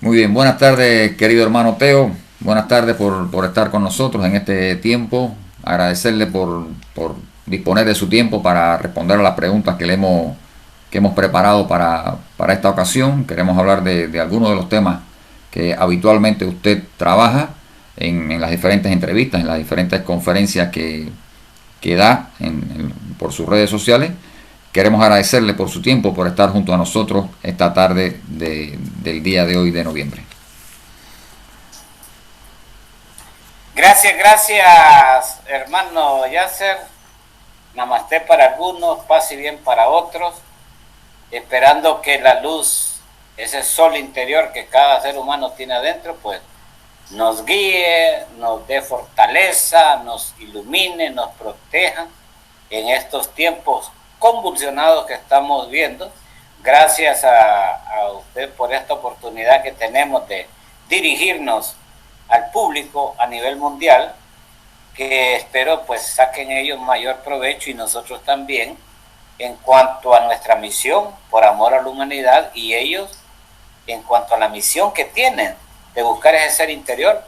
Muy bien, buenas tardes, querido hermano Teo. Buenas tardes por estar con nosotros en este tiempo. Agradecerle por disponer de su tiempo para responder a las preguntas que hemos preparado para esta ocasión. Queremos hablar de algunos de los temas que habitualmente usted trabaja en las diferentes entrevistas, en las diferentes conferencias que da por sus redes sociales. Queremos agradecerle por su tiempo, por estar junto a nosotros esta tarde del día de hoy de noviembre. Gracias, hermano Yasser. Namaste para algunos, paz y bien para otros. Esperando que la luz, ese sol interior que cada ser humano tiene adentro, pues nos guíe, nos dé fortaleza, nos ilumine, nos proteja en estos tiempos convulsionados que estamos viendo. Gracias a usted por esta oportunidad que tenemos de dirigirnos al público a nivel mundial, que espero pues saquen ellos mayor provecho y nosotros también en cuanto a nuestra misión por amor a la humanidad, y ellos en cuanto a la misión que tienen de buscar ese ser interior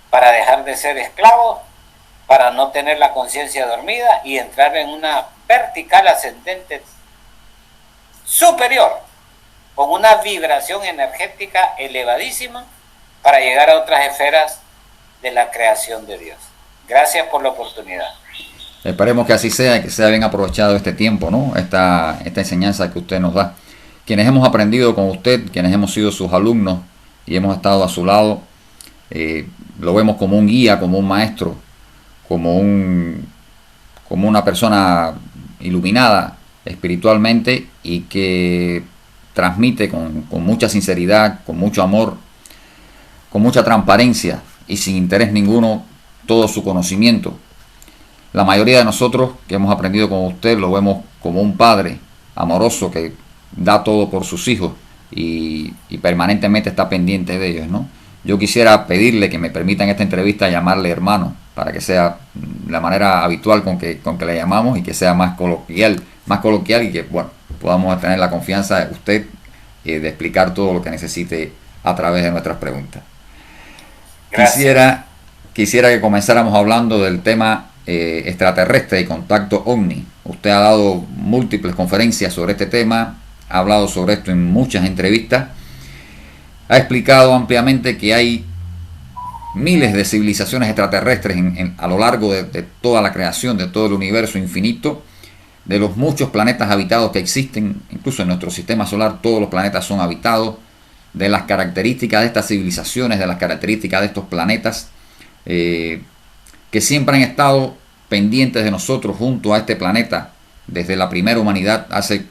para dejar de ser esclavos, para no tener la conciencia dormida y entrar en una vertical ascendente superior, con una vibración energética elevadísima para llegar a otras esferas de la creación de Dios. Gracias por la oportunidad. Esperemos que así sea y que sea bien aprovechado este tiempo, ¿no? Esta enseñanza que usted nos da. Quienes hemos aprendido con usted, quienes hemos sido sus alumnos y hemos estado a su lado, lo vemos como un guía, como un maestro, como una persona iluminada espiritualmente y que transmite con mucha sinceridad, con mucho amor, con mucha transparencia y sin interés ninguno todo su conocimiento. La mayoría de nosotros que hemos aprendido con usted lo vemos como un padre amoroso que da todo por sus hijos y permanentemente está pendiente de ellos, ¿no? Yo quisiera pedirle que me permita en esta entrevista llamarle hermano, para que sea la manera habitual con que le llamamos y que sea más coloquial y que, bueno, podamos tener la confianza de usted de explicar todo lo que necesite a través de nuestras preguntas. Gracias. Quisiera que comenzáramos hablando del tema extraterrestre y contacto ovni. Usted ha dado múltiples conferencias sobre este tema, ha hablado sobre esto en muchas entrevistas, ha explicado ampliamente que hay miles de civilizaciones extraterrestres a lo largo de toda la creación, de todo el universo infinito, de los muchos planetas habitados que existen, incluso en nuestro sistema solar todos los planetas son habitados, de las características de estas civilizaciones, de las características de estos planetas, que siempre han estado pendientes de nosotros junto a este planeta desde la primera humanidad hace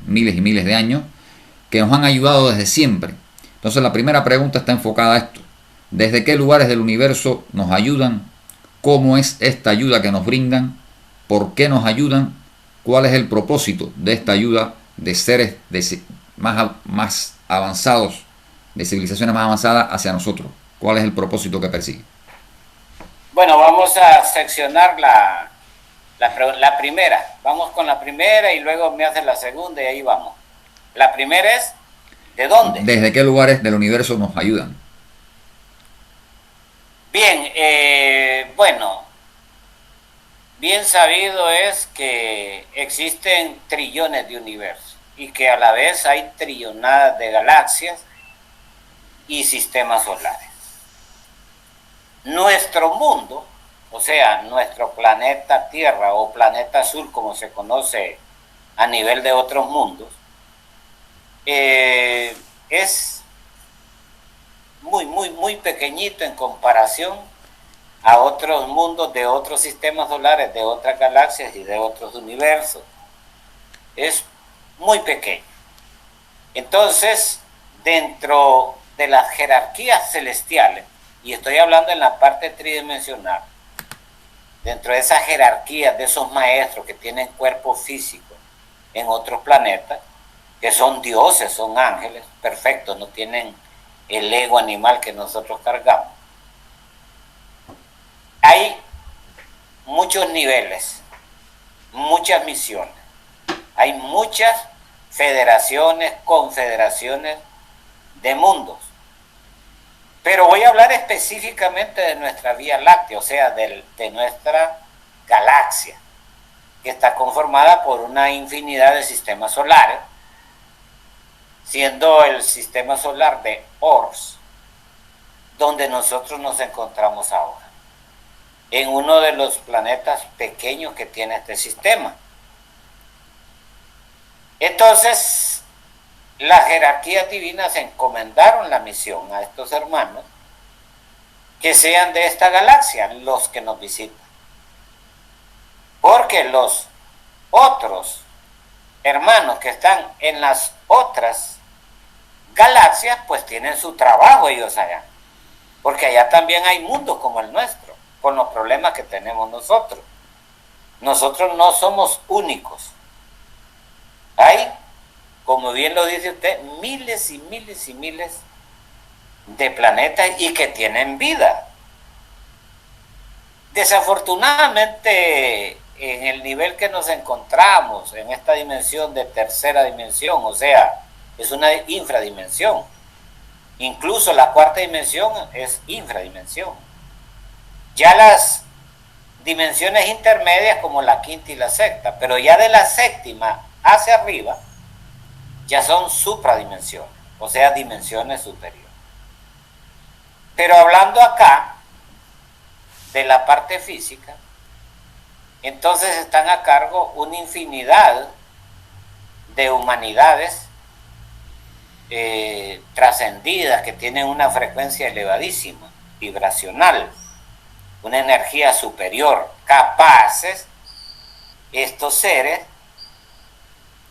miles y miles de años, que nos han ayudado desde siempre. Entonces la primera pregunta está enfocada a esto: ¿desde qué lugares del universo nos ayudan? ¿Cómo es esta ayuda que nos brindan? ¿Por qué nos ayudan? ¿Cuál es el propósito de esta ayuda de seres más avanzados, de civilizaciones más avanzadas hacia nosotros? ¿Cuál es el propósito que persigue? Bueno, vamos a seccionar la primera. Vamos con la primera y luego me hace la segunda y ahí vamos. La primera es, ¿de dónde? ¿Desde qué lugares del universo nos ayudan? Bien, bueno, bien sabido es que existen trillones de universos y que a la vez hay trillonadas de galaxias y sistemas solares. Nuestro mundo, o sea, nuestro planeta Tierra o planeta azul como se conoce a nivel de otros mundos, es muy pequeñito en comparación a otros mundos de otros sistemas solares, de otras galaxias y de otros universos. Es muy pequeño. Entonces, dentro de las jerarquías celestiales, y estoy hablando en la parte tridimensional, dentro de esas jerarquías de esos maestros que tienen cuerpo físico en otros planetas, que son dioses, son ángeles, perfectos, no tienen el ego animal que nosotros cargamos. Hay muchos niveles, muchas misiones, hay muchas federaciones, confederaciones de mundos. Pero voy a hablar específicamente de nuestra Vía Láctea, o sea, de nuestra galaxia, que está conformada por una infinidad de sistemas solares, siendo el sistema solar de Ors, donde nosotros nos encontramos ahora, en uno de los planetas pequeños que tiene este sistema. Entonces, las jerarquías divinas encomendaron la misión a estos hermanos que sean de esta galaxia los que nos visitan. Porque los otros hermanos que están en las otras galaxias, pues tienen su trabajo ellos allá. Porque allá también hay mundos como el nuestro, con los problemas que tenemos nosotros. Nosotros no somos únicos. Hay, como bien lo dice usted, miles y miles y miles de planetas y que tienen vida. Desafortunadamente, en el nivel que nos encontramos, en esta dimensión de tercera dimensión, o sea, es una infradimensión. Incluso la cuarta dimensión es infradimensión. Ya las dimensiones intermedias como la quinta y la sexta, pero ya de la séptima hacia arriba, ya son supradimensiones, o sea, dimensiones superiores. Pero hablando acá de la parte física, entonces están a cargo una infinidad de humanidades trascendidas que tienen una frecuencia elevadísima, vibracional, una energía superior, capaces estos seres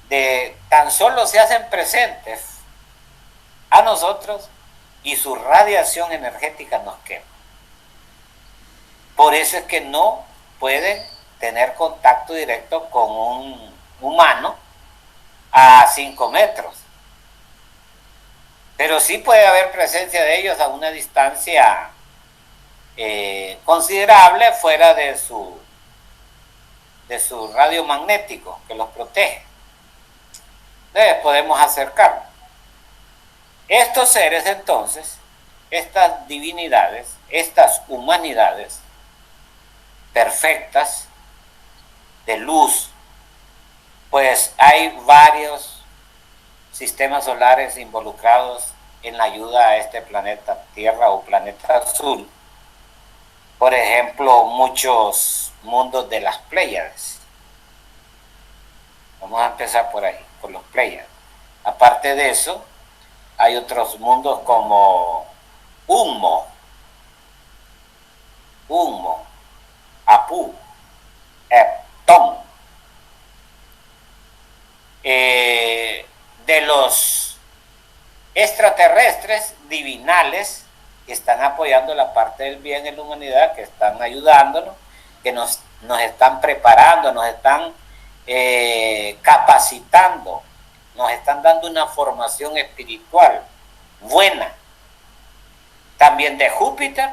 de tan solo se hacen presentes a nosotros y su radiación energética nos quema. Por eso es que no pueden tener contacto directo con un humano a 5 metros. Pero sí puede haber presencia de ellos a una distancia considerable fuera de su radio magnético que los protege. Entonces podemos acercarnos. Estos seres entonces, estas divinidades, estas humanidades perfectas de luz, pues hay varios sistemas solares involucrados en la ayuda a este planeta Tierra o planeta azul. Por ejemplo, muchos mundos de las Pléyades. Vamos a empezar por ahí, por los Pléyades. Aparte de eso, hay otros mundos como Unmo, Apu, Eptón. De los extraterrestres divinales que están apoyando la parte del bien en la humanidad, que están ayudándonos, que nos están preparando, nos están capacitando, nos están dando una formación espiritual buena. También de Júpiter,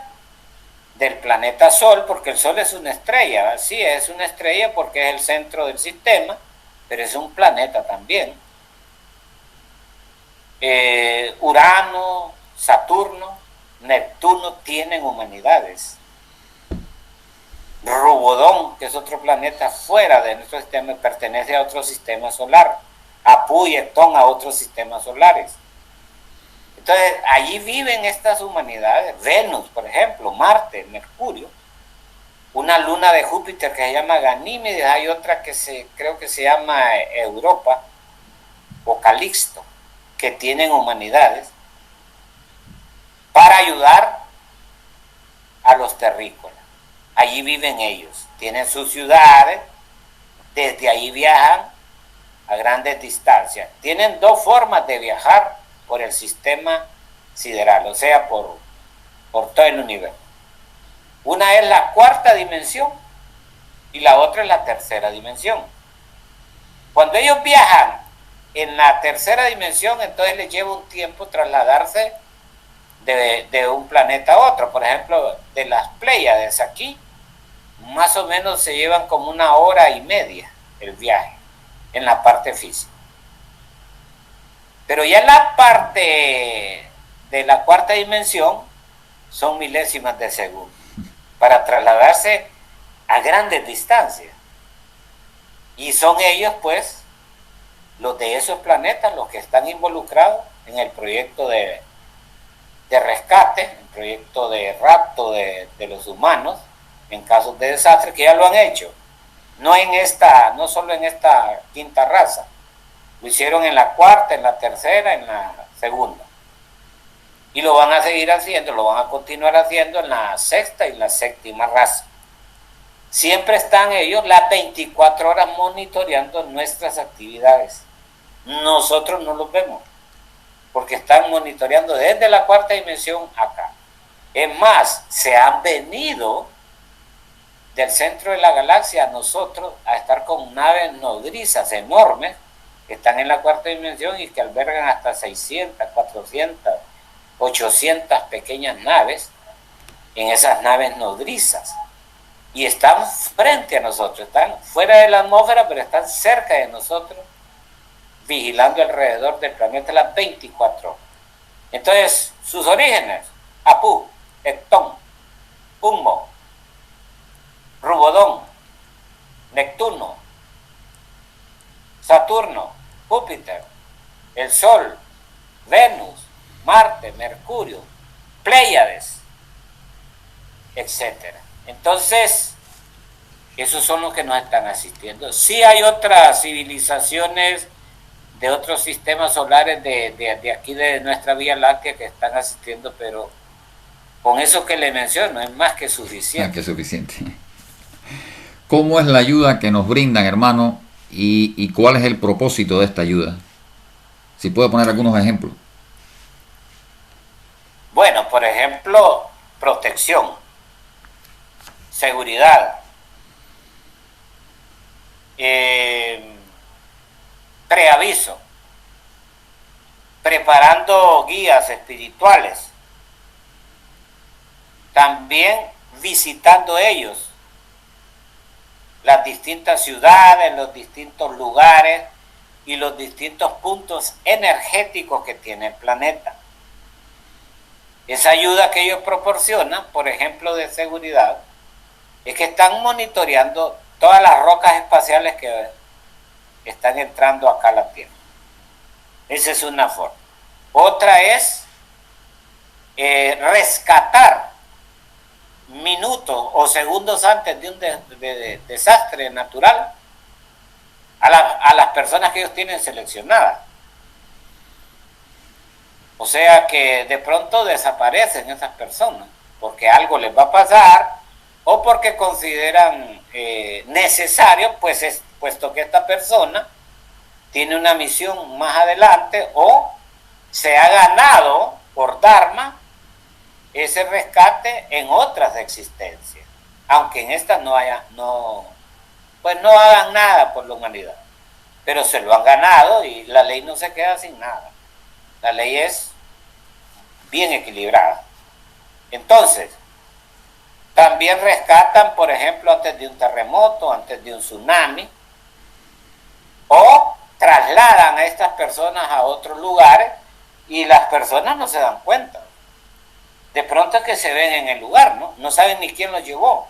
del planeta Sol, porque el Sol es una estrella, sí, es una estrella porque es el centro del sistema, pero es un planeta también. Urano, Saturno, Neptuno tienen humanidades. Rubodón, que es otro planeta fuera de nuestro sistema, pertenece a otro sistema solar. Apu y Eptón a otros sistemas solares. Entonces, allí viven estas humanidades. Venus, por ejemplo, Marte, Mercurio, una luna de Júpiter que se llama Ganímedes, hay otra que creo que se llama Europa o Calixto, que tienen humanidades para ayudar a los terrícolas. Allí viven ellos, tienen sus ciudades, desde ahí viajan a grandes distancias. Tienen dos formas de viajar por el sistema sideral, o sea, por todo el universo. Una es la cuarta dimensión y la otra es la tercera dimensión. Cuando ellos viajan en la tercera dimensión, entonces les lleva un tiempo trasladarse de un planeta a otro. Por ejemplo, de las Pléyades aquí, más o menos se llevan como 1 hora y media el viaje en la parte física. Pero ya en la parte de la cuarta dimensión, son milésimas de segundo para trasladarse a grandes distancias. Y son ellos, pues, los de esos planetas, los que están involucrados en el proyecto de rescate, el proyecto de rapto de los humanos en casos de desastre, que ya lo han hecho. No solo en esta quinta raza, lo hicieron en la cuarta, en la tercera, en la segunda. Y lo van a seguir haciendo, lo van a continuar haciendo en la sexta y la séptima raza. Siempre están ellos las 24 horas monitoreando nuestras actividades. Nosotros no los vemos, porque están monitoreando desde la cuarta dimensión acá. Es más, se han venido del centro de la galaxia a nosotros a estar con naves nodrizas enormes que están en la cuarta dimensión y que albergan hasta 600, 400, 800 pequeñas naves en esas naves nodrizas. Y están frente a nosotros, están fuera de la atmósfera, pero están cerca de nosotros, vigilando alrededor del planeta las 24 horas. Entonces, sus orígenes: Apu, Ectón, Humo, Rubodón, Neptuno, Saturno, Júpiter, el Sol, Venus, Marte, Mercurio, Pléyades, etc. Entonces, esos son los que nos están asistiendo. Sí hay otras civilizaciones de otros sistemas solares de aquí de nuestra Vía Láctea que están asistiendo, pero con eso que le menciono es más que suficiente. Más que suficiente. ¿Cómo es la ayuda que nos brindan, hermano? ¿Y cuál es el propósito de esta ayuda? Si puede poner algunos ejemplos. Bueno, por ejemplo, protección, seguridad, preaviso, preparando guías espirituales, también visitando ellos las distintas ciudades, los distintos lugares y los distintos puntos energéticos que tiene el planeta. Esa ayuda que ellos proporcionan, por ejemplo, de seguridad, es que están monitoreando todas las rocas espaciales que están entrando acá a la Tierra. Esa es una forma. Otra es rescatar minutos o segundos antes de un desastre natural a las personas que ellos tienen seleccionadas. O sea que de pronto desaparecen esas personas porque algo les va a pasar o porque consideran necesario, puesto que esta persona tiene una misión más adelante o se ha ganado por Dharma ese rescate en otras existencias, aunque en estas no hagan nada por la humanidad, pero se lo han ganado y la ley no se queda sin nada. La ley es bien equilibrada. Entonces, también rescatan, por ejemplo, antes de un terremoto, antes de un tsunami, o trasladan a estas personas a otros lugares y las personas no se dan cuenta. De pronto es que se ven en el lugar, no saben ni quién los llevó,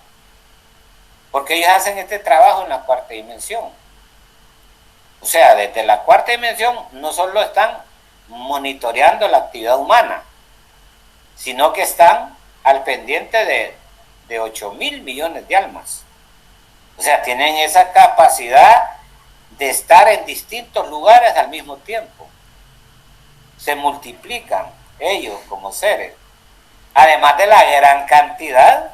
porque ellos hacen este trabajo en la cuarta dimensión. O sea, desde la cuarta dimensión no solo están monitoreando la actividad humana, sino que están al pendiente de 8.000 millones de almas. O sea, tienen esa capacidad de estar en distintos lugares al mismo tiempo. Se multiplican ellos como seres, además de la gran cantidad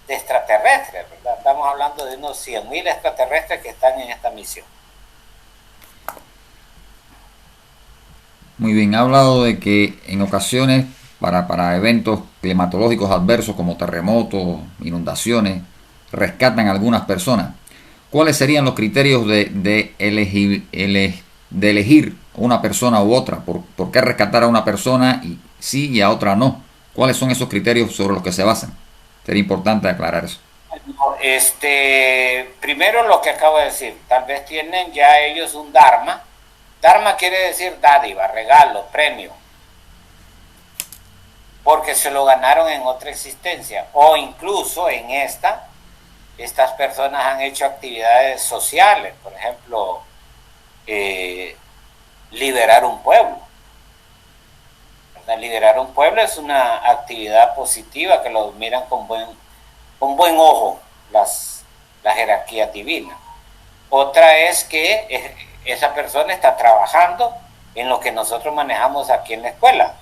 de extraterrestres, ¿verdad? Estamos hablando de unos 100.000 extraterrestres que están en esta misión. Muy bien, ha hablado de que en ocasiones para eventos climatológicos adversos como terremotos, inundaciones, rescatan a algunas personas. ¿Cuáles serían los criterios de elegir una persona u otra? ¿Por qué rescatar a una persona y sí y a otra no? ¿Cuáles son esos criterios sobre los que se basan? Sería importante aclarar eso. Primero lo que acabo de decir, tal vez tienen ya ellos un Dharma. Dharma quiere decir dádiva, regalo, premio. porque se lo ganaron en otra existencia, o incluso en estas personas han hecho actividades sociales, por ejemplo, liberar un pueblo. ¿Verdad? Liberar un pueblo es una actividad positiva que lo miran con buen ojo las jerarquías divinas. Otra es que esa persona está trabajando en lo que nosotros manejamos aquí en la escuela,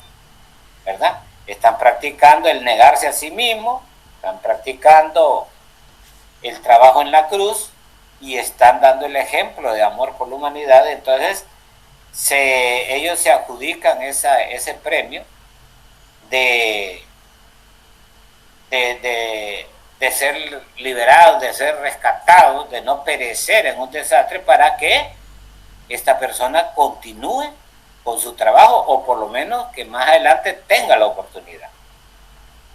¿verdad? Están practicando el negarse a sí mismo, están practicando el trabajo en la cruz y están dando el ejemplo de amor por la humanidad. Entonces ellos se adjudican ese premio de ser liberados, de ser rescatados, de no perecer en un desastre, para que esta persona continúe con su trabajo, o por lo menos que más adelante tenga la oportunidad.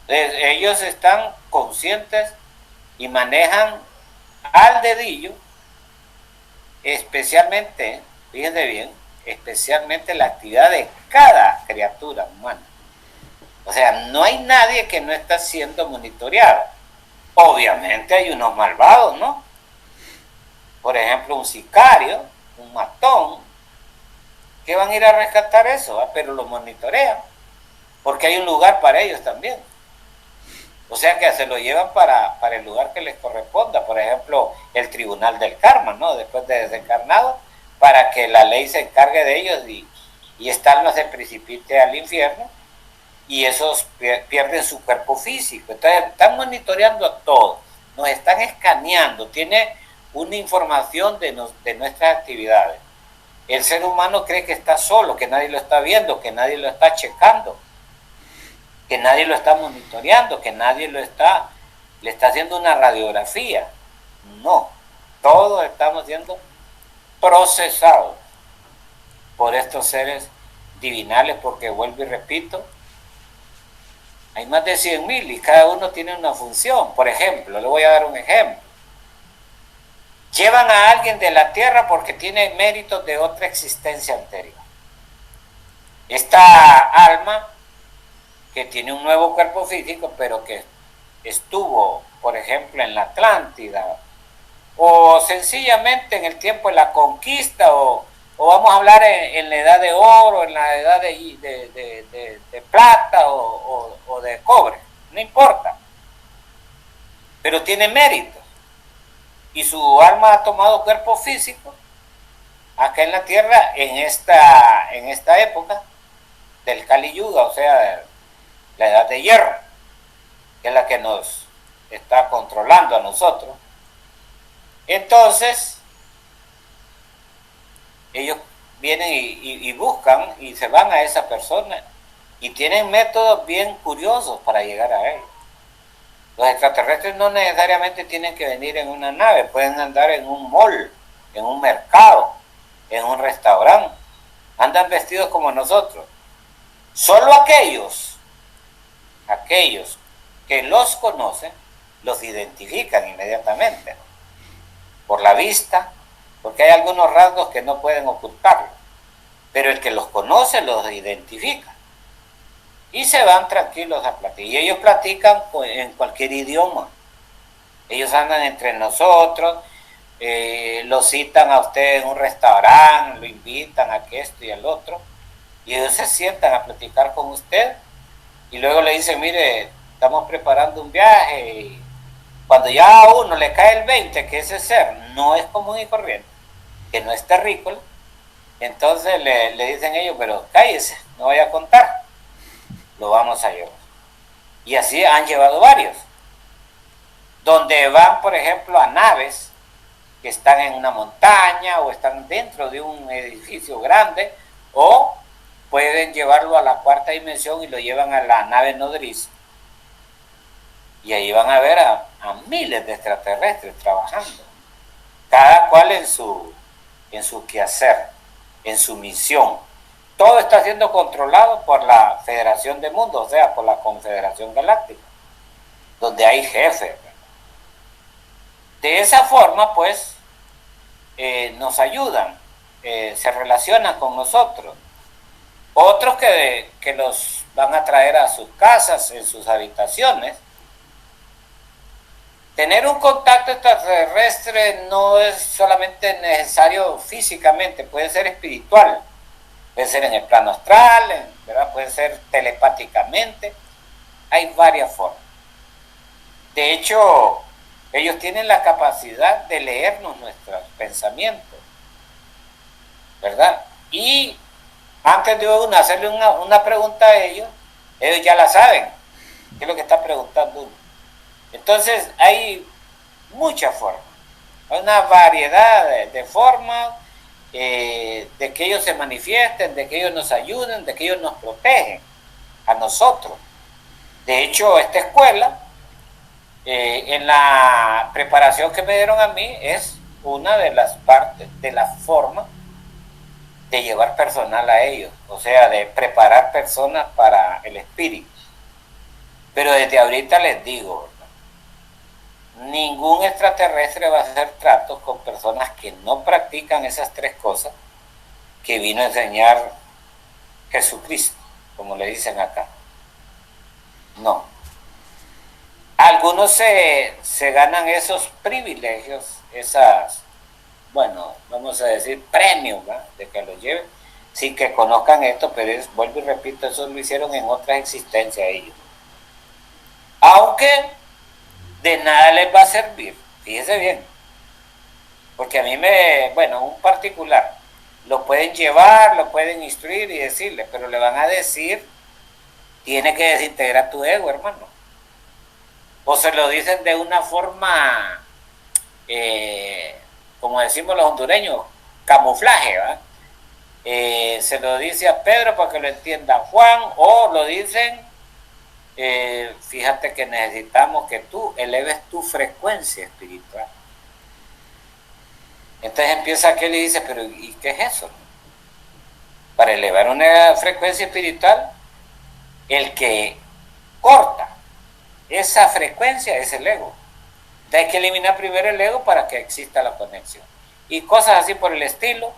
Entonces, ellos están conscientes y manejan al dedillo, especialmente, fíjense bien, especialmente la actividad de cada criatura humana. O sea, no hay nadie que no está siendo monitoreado. Obviamente hay unos malvados, ¿no? Por ejemplo, un sicario, un matón, que van a ir a rescatar eso, pero lo monitorean, porque hay un lugar para ellos también. O sea que se lo llevan para el lugar que les corresponda, por ejemplo, el tribunal del karma, ¿no? Después de desencarnado, para que la ley se encargue de ellos y esta alma se precipite al infierno, y esos pierden su cuerpo físico. Entonces están monitoreando a todos, nos están escaneando, tiene una información de nuestras actividades. El ser humano cree que está solo, que nadie lo está viendo, que nadie lo está checando, que nadie lo está monitoreando, que nadie le está haciendo una radiografía. No, todos estamos siendo procesados por estos seres divinales, porque vuelvo y repito, hay más de 100.000 y cada uno tiene una función. Por ejemplo, le voy a dar un ejemplo. Llevan a alguien de la tierra porque tiene méritos de otra existencia anterior. Esta alma, que tiene un nuevo cuerpo físico, pero que estuvo, por ejemplo, en la Atlántida, o sencillamente en el tiempo de la conquista, o vamos a hablar en la edad de oro, en la edad de plata o de cobre, no importa, pero tiene méritos, y su alma ha tomado cuerpo físico acá en la tierra en esta época del Kali Yuga, o sea, la edad de hierro, que es la que nos está controlando a nosotros. Entonces ellos vienen y buscan y se van a esa persona, y tienen métodos bien curiosos para llegar a él. Los extraterrestres no necesariamente tienen que venir en una nave, pueden andar en un mall, en un mercado, en un restaurante, andan vestidos como nosotros. Solo aquellos que los conocen los identifican inmediatamente, ¿no? Por la vista, porque hay algunos rasgos que no pueden ocultarlo, pero el que los conoce los identifica, y se van tranquilos a platicar, y ellos platican en cualquier idioma. Ellos andan entre nosotros, lo citan a usted en un restaurante, lo invitan a que esto y al otro, y ellos se sientan a platicar con usted, y luego le dicen, mire, estamos preparando un viaje, y cuando ya a uno le cae el 20 que ese ser no es común y corriente, que no es terrícola, entonces le dicen ellos, pero cállese, no vaya a contar, lo vamos a llevar. Y así han llevado varios, donde van, por ejemplo, a naves que están en una montaña o están dentro de un edificio grande, o pueden llevarlo a la cuarta dimensión y lo llevan a la nave nodriza, y ahí van a ver a miles de extraterrestres trabajando, cada cual en su quehacer, en su misión. Todo está siendo controlado por la Federación de Mundos, o sea, por la Confederación Galáctica, donde hay jefes. De esa forma, pues, nos ayudan, se relacionan con nosotros. Otros que los van a traer a sus casas, en sus habitaciones. Tener un contacto extraterrestre no es solamente necesario físicamente, puede ser espiritual, puede ser en el plano astral, ¿verdad? Puede ser telepáticamente, hay varias formas. De hecho, ellos tienen la capacidad de leernos nuestros pensamientos, ¿verdad? Y antes de uno hacerle una pregunta a ellos ya la saben, qué es lo que está preguntando uno. Entonces hay muchas formas, hay una variedad de formas de que ellos se manifiesten, de que ellos nos ayuden, de que ellos nos protegen a nosotros. De hecho, esta escuela, en la preparación que me dieron a mí, es una de las partes, de la forma de llevar personal a ellos, o sea, de preparar personas para el espíritu. Pero desde ahorita les digo, ningún extraterrestre va a hacer tratos con personas que no practican esas tres cosas que vino a enseñar Jesucristo, como le dicen acá. No. Algunos se ganan esos privilegios, esas, bueno, vamos a decir, premios, ¿verdad?, de que lo lleven, sin que conozcan esto, pero vuelvo y repito, eso lo hicieron en otras existencias ellos. Aunque de nada les va a servir, fíjese bien, porque a mí un particular, lo pueden llevar, lo pueden instruir y decirle, pero le van a decir, tiene que desintegrar tu ego, hermano. O se lo dicen de una forma, como decimos los hondureños, camuflaje, ¿va? Se lo dice a Pedro para que lo entienda Juan, o lo dicen, fíjate que necesitamos que tú eleves tu frecuencia espiritual. Entonces empieza aquel y dice, pero ¿y qué es eso? Para elevar una frecuencia espiritual, el que corta esa frecuencia es el ego. Entonces hay que eliminar primero el ego para que exista la conexión. Y cosas así por el estilo,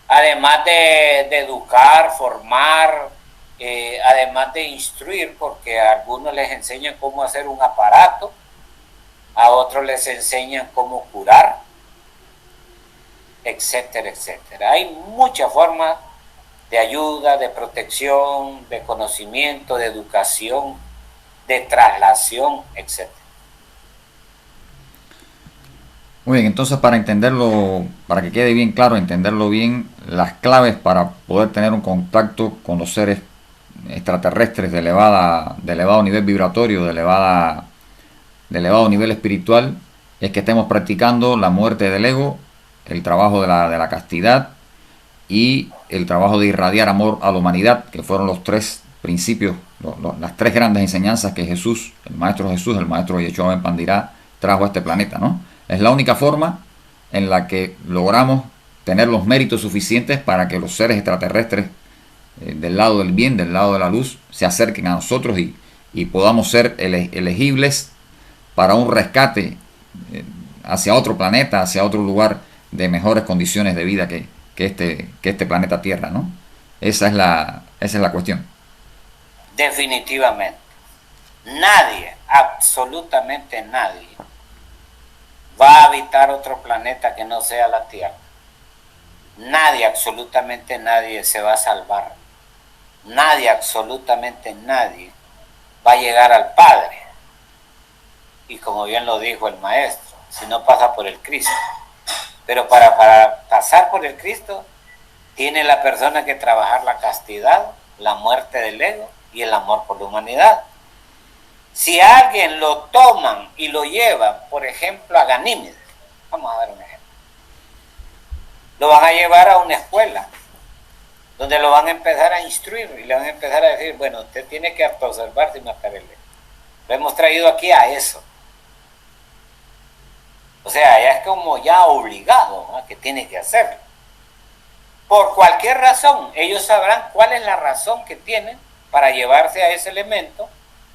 además de educar, formar, además de instruir, porque a algunos les enseñan cómo hacer un aparato, a otros les enseñan cómo curar, etcétera, etcétera. Hay muchas formas de ayuda, de protección, de conocimiento, de educación, de traslación, etcétera. Muy bien, entonces para entenderlo, para que quede bien claro, entenderlo bien, las claves para poder tener un contacto con los seres extraterrestres de elevado nivel vibratorio, de elevado nivel espiritual, es que estemos practicando la muerte del ego, el trabajo de la castidad y el trabajo de irradiar amor a la humanidad, que fueron los tres principios, las tres grandes enseñanzas que Jesús, el maestro Yeshua Ben Pandirá, trajo a este planeta, ¿no? Es la única forma en la que logramos tener los méritos suficientes para que los seres extraterrestres del lado del bien, del lado de la luz, se acerquen a nosotros y podamos ser elegibles para un rescate hacia otro planeta, hacia otro lugar de mejores condiciones de vida que este planeta Tierra, ¿no? Esa es la cuestión. Definitivamente. Nadie, absolutamente nadie, va a habitar otro planeta que no sea la Tierra. Nadie, absolutamente nadie se va a salvar. Nadie, absolutamente nadie, va a llegar al Padre. Y como bien lo dijo el Maestro, si no pasa por el Cristo. Pero para pasar por el Cristo, tiene la persona que trabajar la castidad, la muerte del ego y el amor por la humanidad. Si a alguien lo toman y lo llevan, por ejemplo, a Ganímedes, vamos a dar un ejemplo, lo van a llevar a una escuela, donde lo van a empezar a instruir y le van a empezar a decir, bueno, usted tiene que autoobservarse y matar el ego. Lo hemos traído aquí a eso. O sea, ya es como ya obligado, ¿no?, que tiene que hacerlo. Por cualquier razón, ellos sabrán cuál es la razón que tienen para llevarse a ese elemento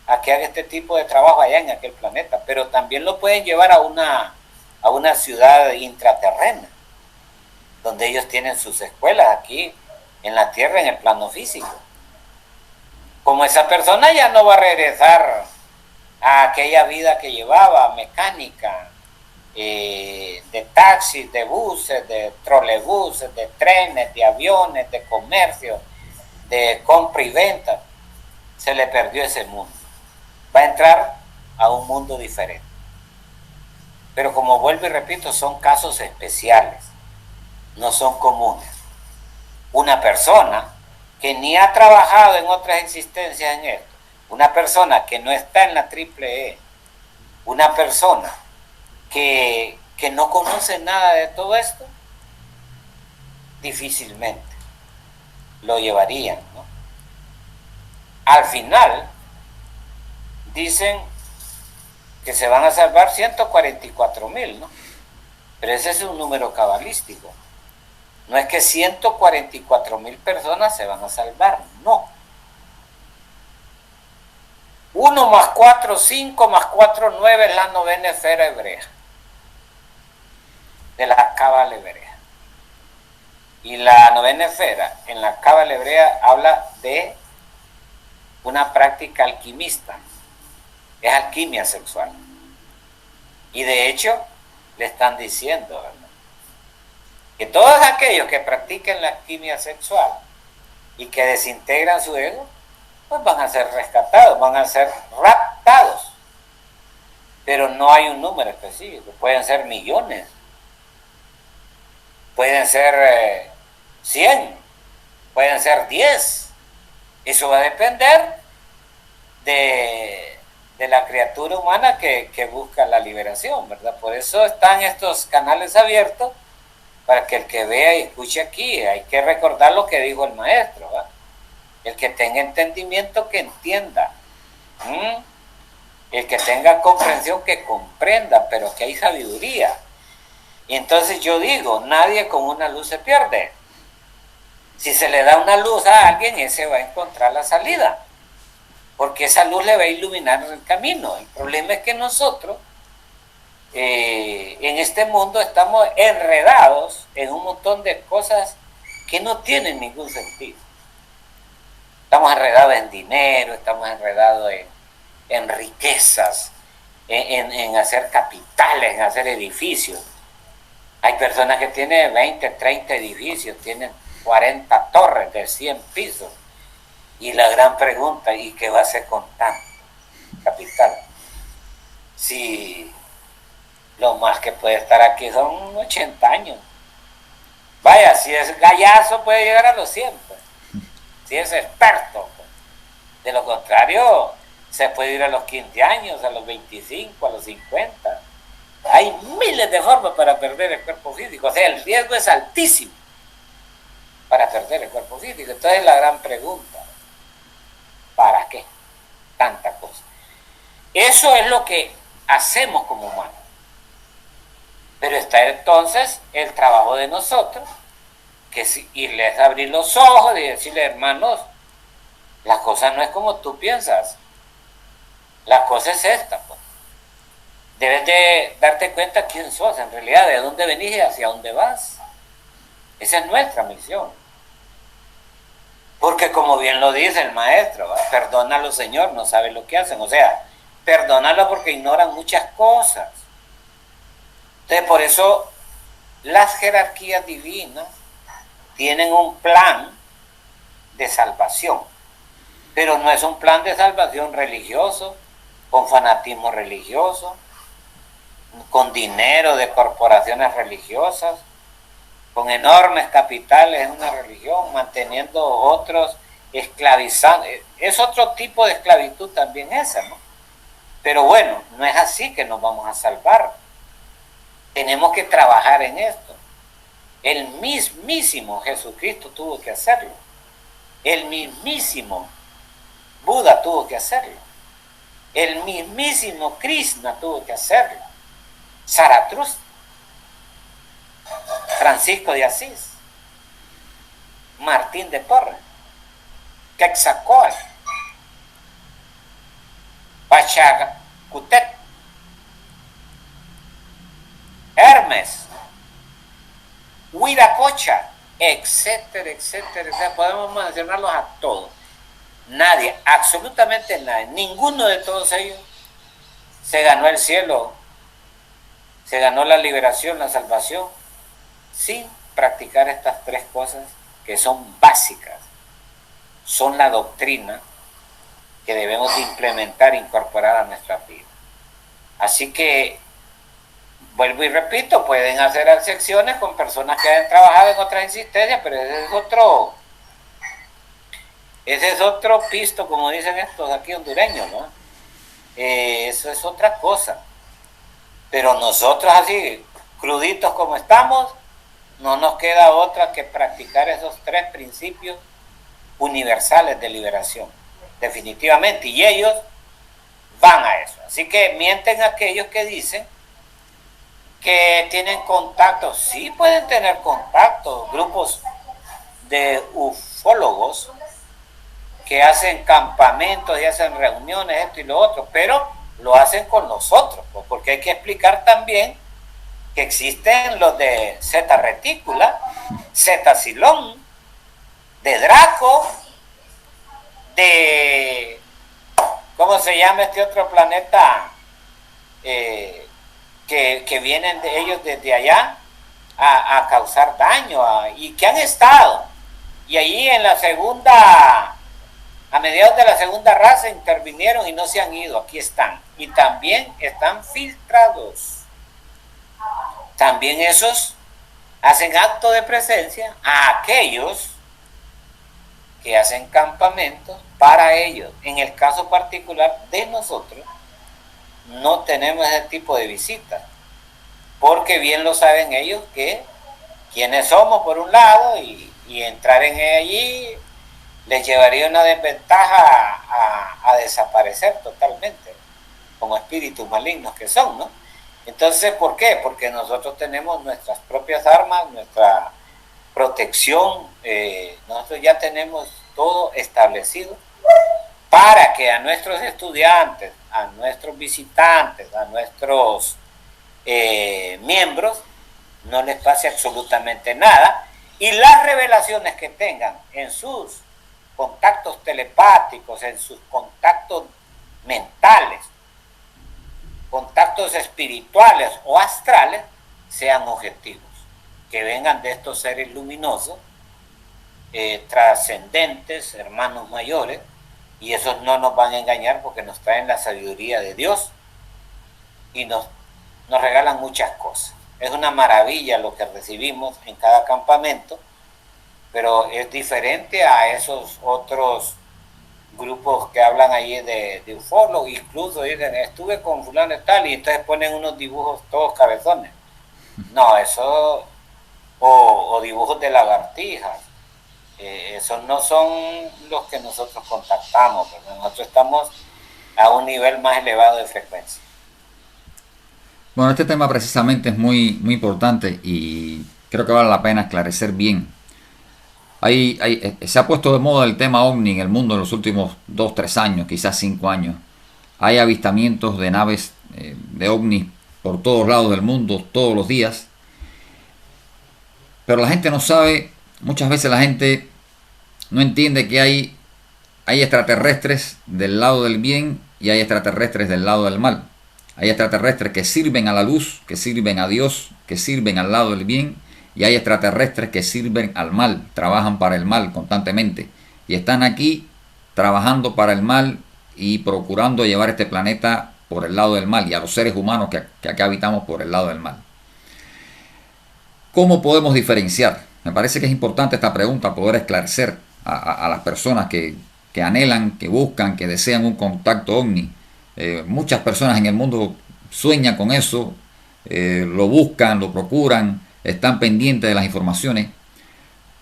a que haga este tipo de trabajo allá en aquel planeta, pero también lo pueden llevar a una ciudad intraterrena, donde ellos tienen sus escuelas aquí en la tierra, en el plano físico. Como esa persona ya no va a regresar a aquella vida que llevaba, mecánica, de taxis, de buses, de trolebuses, de trenes, de aviones, de comercio, de compra y venta, se le perdió ese mundo. Va a entrar a un mundo diferente. Pero como vuelvo y repito, son casos especiales, no son comunes. Una persona que ni ha trabajado en otras existencias en esto, una persona que no está en la triple E, una persona que no conoce nada de todo esto, difícilmente lo llevarían, ¿no? Al final, dicen que se van a salvar 144,000, ¿no? Pero ese es un número cabalístico. No es que 144,000 personas se van a salvar, no. 1 más 4, 5 más 4, 9 es la novena esfera hebrea, de la cábala hebrea. Y la novena esfera en la cábala hebrea habla de una práctica alquimista, es alquimia sexual. Y de hecho, le están diciendo, ¿verdad?, que todos aquellos que practiquen la alquimia sexual y que desintegran su ego, pues van a ser rescatados, van a ser raptados. Pero no hay un número específico, pueden ser millones, pueden ser 100, pueden ser 10. Eso va a depender de la criatura humana que busca la liberación, ¿verdad? Por eso están estos canales abiertos, para que el que vea y escuche aquí, hay que recordar lo que dijo el maestro, ¿verdad? El que tenga entendimiento, que entienda. El que tenga comprensión, que comprenda, pero que hay sabiduría. Y entonces yo digo, nadie con una luz se pierde. Si se le da una luz a alguien, ese va a encontrar la salida, porque esa luz le va a iluminar el camino. El problema es que nosotros en este mundo estamos enredados en un montón de cosas que no tienen ningún sentido. Estamos enredados en dinero, estamos enredados en riquezas, en hacer capitales, en hacer edificios. Hay personas que tienen 20, 30 edificios, tienen 40 torres de 100 pisos. Y la gran pregunta, ¿y qué va a hacer con tanto capital? Si lo más que puede estar aquí son 80 años. Vaya, si es gallazo puede llegar a los 100, pues. Si es experto, pues. De lo contrario, se puede ir a los 15 años, a los 25, a los 50. Hay miles de formas para perder el cuerpo físico. O sea, el riesgo es altísimo para perder el cuerpo físico. Entonces la gran pregunta, ¿para qué tanta cosa? Eso es lo que hacemos como humanos. Pero está entonces el trabajo de nosotros, que es irles a abrir los ojos y decirle, hermanos, la cosa no es como tú piensas. La cosa es esta, pues. Debes de darte cuenta quién sos en realidad, de dónde venís y hacia dónde vas. Esa es nuestra misión. Porque como bien lo dice el maestro, perdónalo, Señor, no saben lo que hacen. O sea, perdónalo porque ignoran muchas cosas. Entonces, por eso las jerarquías divinas tienen un plan de salvación, pero no es un plan de salvación religioso, con fanatismo religioso, con dinero de corporaciones religiosas, con enormes capitales en una religión, manteniendo otros, esclavizando. Es otro tipo de esclavitud también esa, ¿no? Pero bueno, no es así que nos vamos a salvar. Tenemos que trabajar en esto. El mismísimo Jesucristo tuvo que hacerlo. El mismísimo Buda tuvo que hacerlo. El mismísimo Krishna tuvo que hacerlo. Zaratustra, Francisco de Asís, Martín de Porres, Quetzalcóatl, Pachacútec, Hermes, Huiracocha, etcétera, etcétera, etcétera. Podemos mencionarlos a todos. Nadie, absolutamente nadie, ninguno de todos ellos se ganó el cielo, se ganó la liberación, la salvación, sin practicar estas tres cosas que son básicas, son la doctrina que debemos de implementar e incorporar a nuestra vida. Así que, vuelvo y repito, pueden hacer excepciones con personas que han trabajado en otras insistencias, pero ese es otro pisto, como dicen estos aquí hondureños, ¿no? Eso es otra cosa. Pero nosotros así, cruditos como estamos, no nos queda otra que practicar esos tres principios universales de liberación, definitivamente, y ellos van a eso. Así que mienten aquellos que dicen que tienen contacto. Sí pueden tener contacto, grupos de ufólogos que hacen campamentos y hacen reuniones, esto y lo otro, pero lo hacen con nosotros, porque hay que explicar también que existen los de Zeta Retícula, Zeta Silón, de Draco, de, ¿cómo se llama este otro planeta? Que vienen de ellos desde allá a causar daño, y que han estado, y allí en la segunda, a mediados de la segunda raza intervinieron y no se han ido, aquí están, y también están filtrados. También esos hacen acto de presencia a aquellos que hacen campamentos para ellos. En el caso particular de nosotros, no tenemos ese tipo de visitas, porque bien lo saben ellos que quienes somos por un lado, y entrar en allí les llevaría una desventaja a desaparecer totalmente, como espíritus malignos que son, ¿no? Entonces, ¿por qué? Porque nosotros tenemos nuestras propias armas, nuestra protección, nosotros ya tenemos todo establecido para que a nuestros estudiantes, a nuestros visitantes, a nuestros miembros, no les pase absolutamente nada, y las revelaciones que tengan en sus contactos telepáticos, en sus contactos mentales, contactos espirituales o astrales, sean objetivos, que vengan de estos seres luminosos, trascendentes, hermanos mayores, y esos no nos van a engañar porque nos traen la sabiduría de Dios y nos regalan muchas cosas. Es una maravilla lo que recibimos en cada campamento, pero es diferente a esos otros grupos que hablan ahí de ufólogos. Incluso dicen, estuve con fulano y tal, y entonces ponen unos dibujos todos cabezones. No, eso, o dibujos de lagartijas, esos no son los que nosotros contactamos, pero nosotros estamos a un nivel más elevado de frecuencia. Bueno, este tema precisamente es muy, muy importante y creo que vale la pena esclarecer bien. Se ha puesto de moda el tema ovni en el mundo en los últimos 2-3 años, quizás 5 años. Hay avistamientos de naves de ovnis por todos lados del mundo, todos los días. Pero la gente no sabe, muchas veces la gente no entiende que hay extraterrestres del lado del bien y hay extraterrestres del lado del mal. Hay extraterrestres que sirven a la luz, que sirven a Dios, que sirven al lado del bien, y hay extraterrestres que sirven al mal, trabajan para el mal constantemente, y están aquí trabajando para el mal y procurando llevar este planeta por el lado del mal, y a los seres humanos que acá habitamos por el lado del mal. ¿Cómo podemos diferenciar? Me parece que es importante esta pregunta, poder esclarecer a las personas que anhelan, que buscan, que desean un contacto ovni. Muchas personas en el mundo sueñan con eso, lo buscan, lo procuran, están pendientes de las informaciones.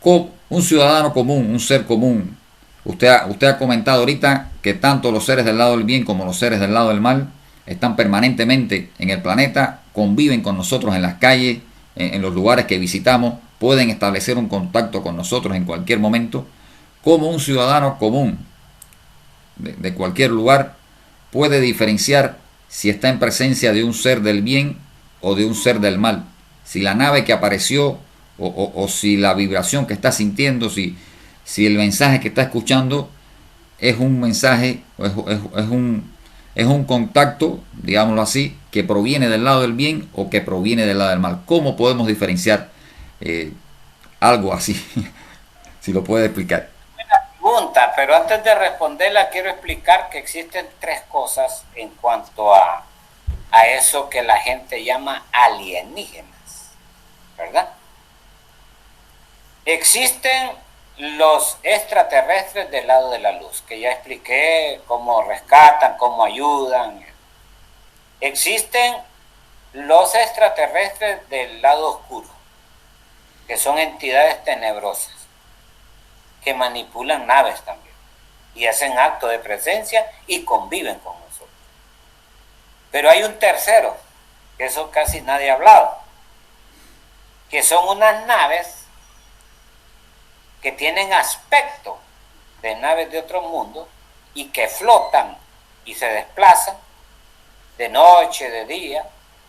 Como un ciudadano común, un ser común, usted ha comentado ahorita que tanto los seres del lado del bien como los seres del lado del mal están permanentemente en el planeta, conviven con nosotros en las calles, en los lugares que visitamos, pueden establecer un contacto con nosotros en cualquier momento. Como un ciudadano común de cualquier lugar puede diferenciar si está en presencia de un ser del bien o de un ser del mal, si la nave que apareció o si la vibración que está sintiendo, si el mensaje que está escuchando es un mensaje, es un contacto, digámoslo así, que proviene del lado del bien o que proviene del lado del mal. ¿Cómo podemos diferenciar eh, algo así? Si lo puede explicar. Pregunta, pero antes de responderla quiero explicar que existen tres cosas en cuanto a eso que la gente llama alienígenas, ¿verdad? Existen los extraterrestres del lado de la luz, que ya expliqué cómo rescatan, cómo ayudan. Existen los extraterrestres del lado oscuro, que son entidades tenebrosas, que manipulan naves también, y hacen acto de presencia y conviven con nosotros. Pero hay un tercero, que eso casi nadie ha hablado, que son unas naves que tienen aspecto de naves de otro mundo y que flotan y se desplazan de noche, de día,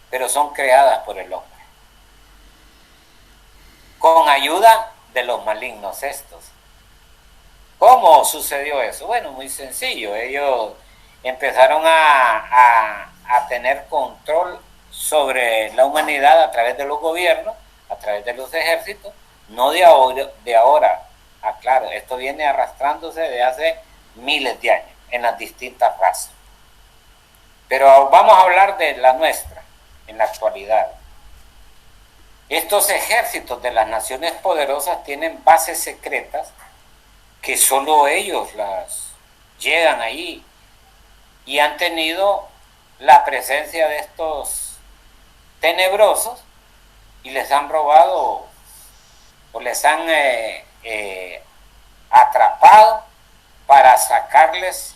pero son creadas por el hombre, con ayuda de los malignos estos. ¿Cómo sucedió eso? Bueno, muy sencillo. Ellos empezaron a tener control sobre la humanidad a través de los gobiernos, a través de los ejércitos, no de ahora. Claro, esto viene arrastrándose de hace miles de años en las distintas razas. Pero vamos a hablar de la nuestra, en la actualidad. Estos ejércitos de las naciones poderosas tienen bases secretas que solo ellos las llegan allí y han tenido la presencia de estos tenebrosos y les han robado o les han atrapado para sacarles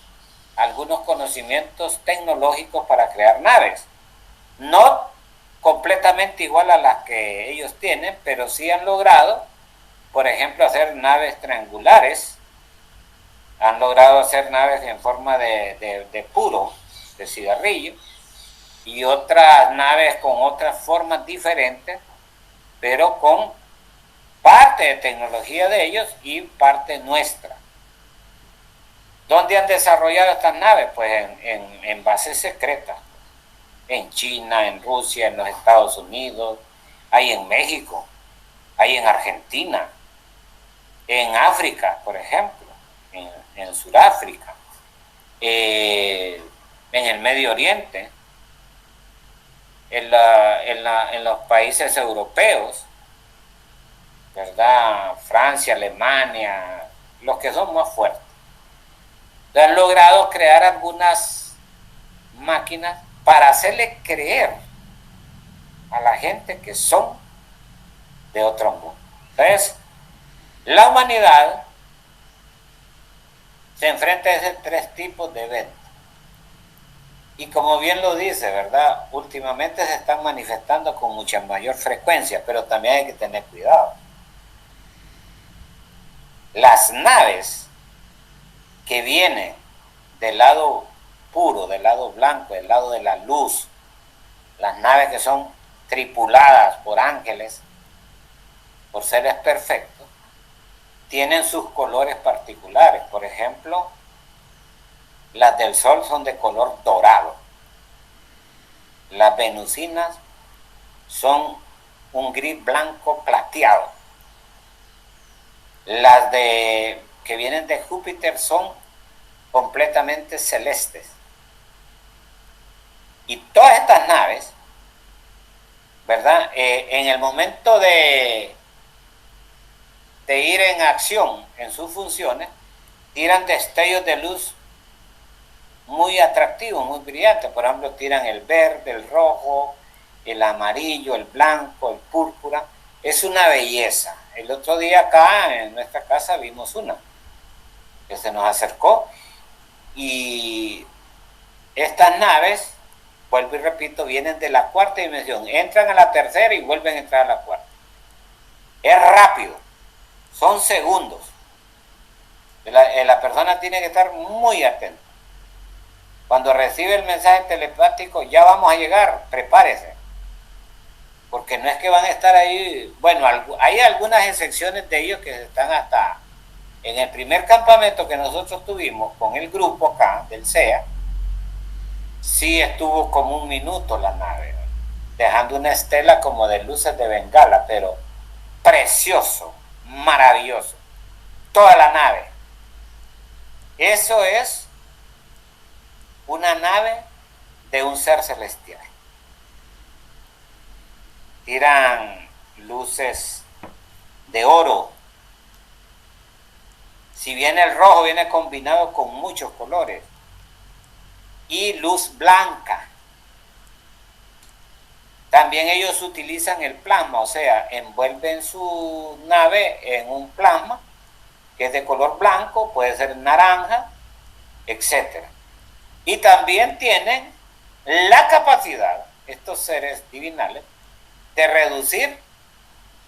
algunos conocimientos tecnológicos para crear naves. No completamente igual a las que ellos tienen, pero sí han logrado, por ejemplo, hacer naves triangulares, han logrado hacer naves en forma de puro, de cigarrillo, y otras naves con otras formas diferentes, pero con parte de tecnología de ellos y parte nuestra. ¿Dónde han desarrollado estas naves? Pues en bases secretas, en China, en Rusia, en los Estados Unidos, hay en México, hay en Argentina, en África, por ejemplo, en Sudáfrica, en el Medio Oriente, en los países europeos, ¿verdad? Francia, Alemania, los que son más fuertes. Han logrado crear algunas máquinas para hacerle creer a la gente que son de otro mundo. Entonces, la humanidad se enfrenta a esos tres tipos de eventos. Y como bien lo dice, ¿verdad? Últimamente se están manifestando con mucha mayor frecuencia, pero también hay que tener cuidado. Las naves que vienen del lado puro, del lado blanco, del lado de la luz, las naves que son tripuladas por ángeles, por seres perfectos, tienen sus colores particulares. Por ejemplo, las del Sol son de color dorado. Las venusinas son un gris blanco plateado. Las que vienen de Júpiter son completamente celestes. Y todas estas naves, ¿verdad? En el momento de ir en acción en sus funciones, tiran destellos de luz muy atractivos, muy brillantes. Por ejemplo, tiran el verde, el rojo, el amarillo, el blanco, el púrpura. Es una belleza. El otro día acá en nuestra casa vimos una que se nos acercó, y estas naves, vuelvo y repito, vienen de la cuarta dimensión, entran a la tercera y vuelven a entrar a la cuarta. Es rápido, son segundos. La persona tiene que estar muy atenta. Cuando recibe el mensaje telepático, ya vamos a llegar, prepárese. porque no es que van a estar ahí, bueno, hay algunas excepciones de ellos que están hasta en el primer campamento que nosotros tuvimos con el grupo acá del CEA, sí estuvo como 1 minuto la nave, dejando una estela como de luces de bengala, pero precioso, maravilloso, toda la nave. Eso es una nave de un ser celestial. Tiran luces de oro. Si bien el rojo viene combinado con muchos colores. Y luz blanca. También ellos utilizan el plasma, o sea, envuelven su nave en un plasma que es de color blanco, puede ser naranja, etc. Y también tienen la capacidad, estos seres divinales, de reducir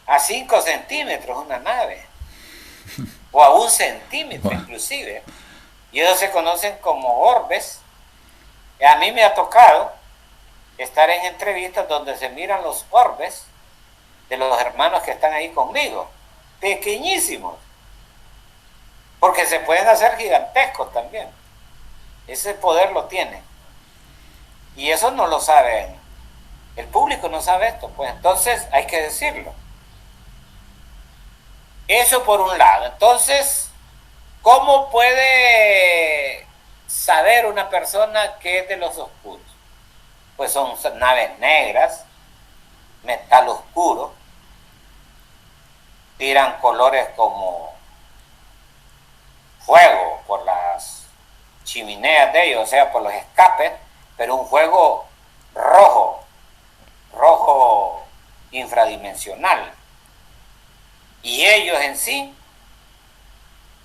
a 5 centímetros una nave, o a 1 centímetro inclusive. Y ellos se conocen como orbes. A mí me ha tocado estar en entrevistas donde se miran los orbes de los hermanos que están ahí conmigo, pequeñísimos, porque se pueden hacer gigantescos también. Ese poder lo tienen. Y eso no lo saben. El público no sabe esto, pues entonces hay que decirlo. Eso por un lado. Entonces, ¿cómo puede saber una persona que es de los oscuros? Pues son naves negras, metal oscuro, tiran colores como fuego por las chimeneas de ellos, o sea, por los escapes, pero un fuego rojo, rojo infradimensional. Y ellos en sí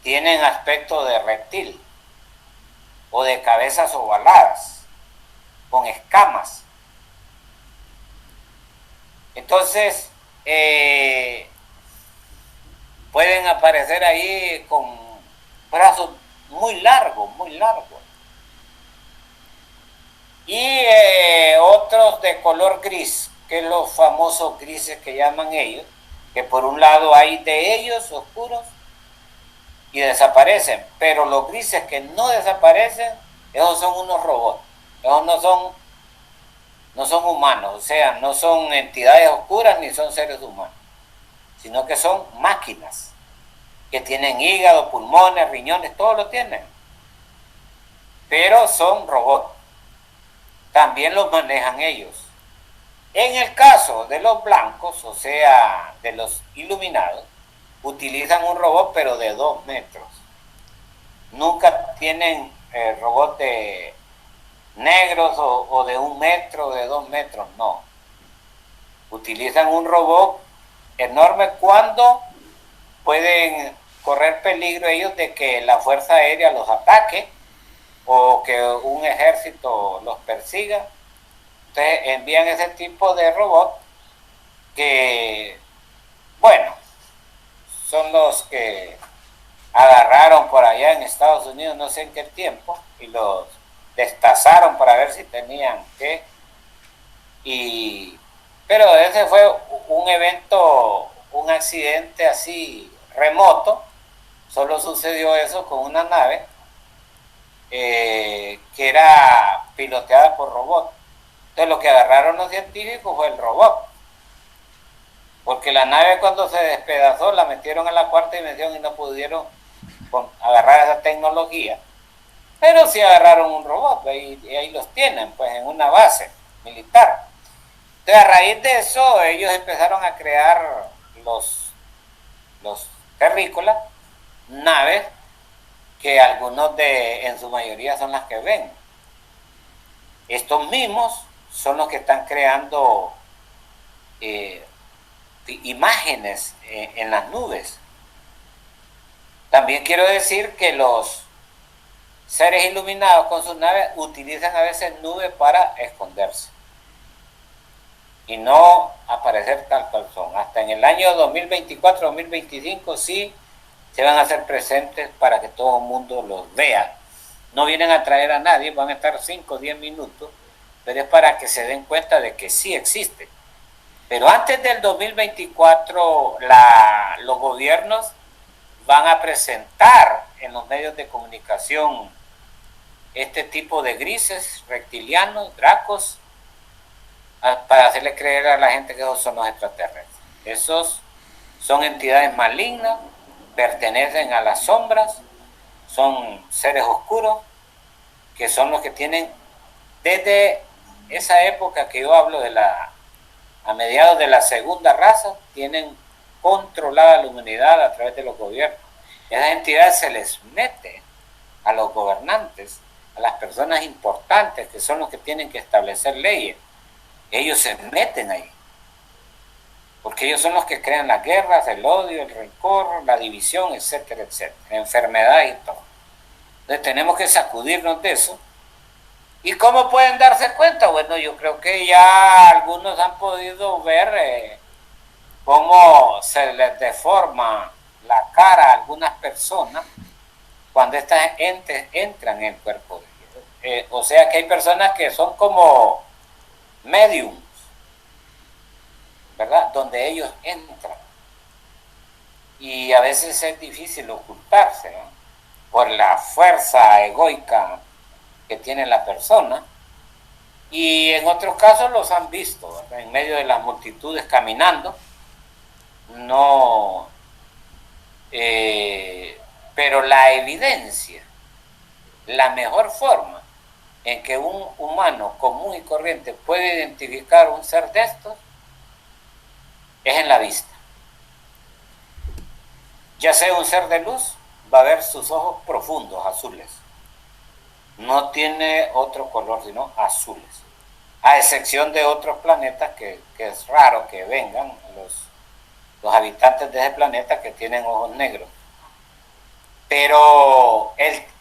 tienen aspecto de reptil o de cabezas ovaladas, con escamas. Entonces, pueden aparecer ahí con brazos muy largos, muy largos. Y otros de color gris, que es los famosos grises que llaman ellos, que por un lado hay de ellos oscuros y desaparecen, pero los grises que no desaparecen, esos son unos robots, esos no son humanos, o sea, no son entidades oscuras ni son seres humanos, sino que son máquinas que tienen hígado, pulmones, riñones, todo lo tienen, pero son robots. También los manejan ellos. En el caso de los blancos, o sea, de los iluminados, utilizan un robot pero de 2 metros. Nunca tienen robot de negros o de 1 metro, de 2 metros, no. Utilizan un robot enorme cuando pueden correr peligro ellos de que la Fuerza Aérea los ataque o que un ejército los persiga. Entonces envían ese tipo de robot que, bueno, son los que agarraron por allá en Estados Unidos, no sé en qué tiempo, y los destazaron para ver si tenían qué. Pero ese fue un evento, un accidente así remoto. Solo sucedió eso con una nave que era piloteada por robot. Entonces lo que agarraron los científicos fue el robot, porque la nave cuando se despedazó la metieron a la 4ª dimensión y no pudieron agarrar esa tecnología, pero sí agarraron un robot y ahí los tienen pues en una base militar. Entonces a raíz de eso ellos empezaron a crear los terrícolas, naves que algunos en su mayoría son las que ven. Estos mismos son los que están creando imágenes en las nubes. También quiero decir que los seres iluminados con sus naves utilizan a veces nubes para esconderse y no aparecer tal cual son. Hasta en el año 2024-2025 sí se van a hacer presentes para que todo el mundo los vea. No vienen a traer a nadie, van a estar 5 o 10 minutos, pero es para que se den cuenta de que sí existe. Pero antes del 2024, los gobiernos van a presentar en los medios de comunicación este tipo de grises, reptilianos, dracos, para hacerle creer a la gente que esos son los extraterrestres. Esos son entidades malignas, pertenecen a las sombras, son seres oscuros, que son los que tienen, desde esa época que yo hablo a mediados de la segunda raza, tienen controlada la humanidad a través de los gobiernos. Esas entidades se les mete a los gobernantes, a las personas importantes, que son los que tienen que establecer leyes. Ellos se meten ahí, porque ellos son los que crean las guerras, el odio, el rencor, la división, etcétera, etcétera, enfermedad y todo. Entonces tenemos que sacudirnos de eso. ¿Y cómo pueden darse cuenta? Bueno, yo creo que ya algunos han podido ver cómo se les deforma la cara a algunas personas cuando estas entes entran en el cuerpo de ellos. O sea que hay personas que son como mediums, ¿verdad? Donde ellos entran. Y a veces es difícil ocultarse, ¿no? Por la fuerza egoica que tiene la persona. Y en otros casos los han visto, ¿verdad? En medio de las multitudes caminando. No, pero la evidencia, la mejor forma en que un humano común y corriente puede identificar un ser de estos es en la vista. Ya sea un ser de luz, va a ver sus ojos profundos, azules. No tiene otro color sino azules. A excepción de otros planetas que es raro que vengan los habitantes de ese planeta que tienen ojos negros. Pero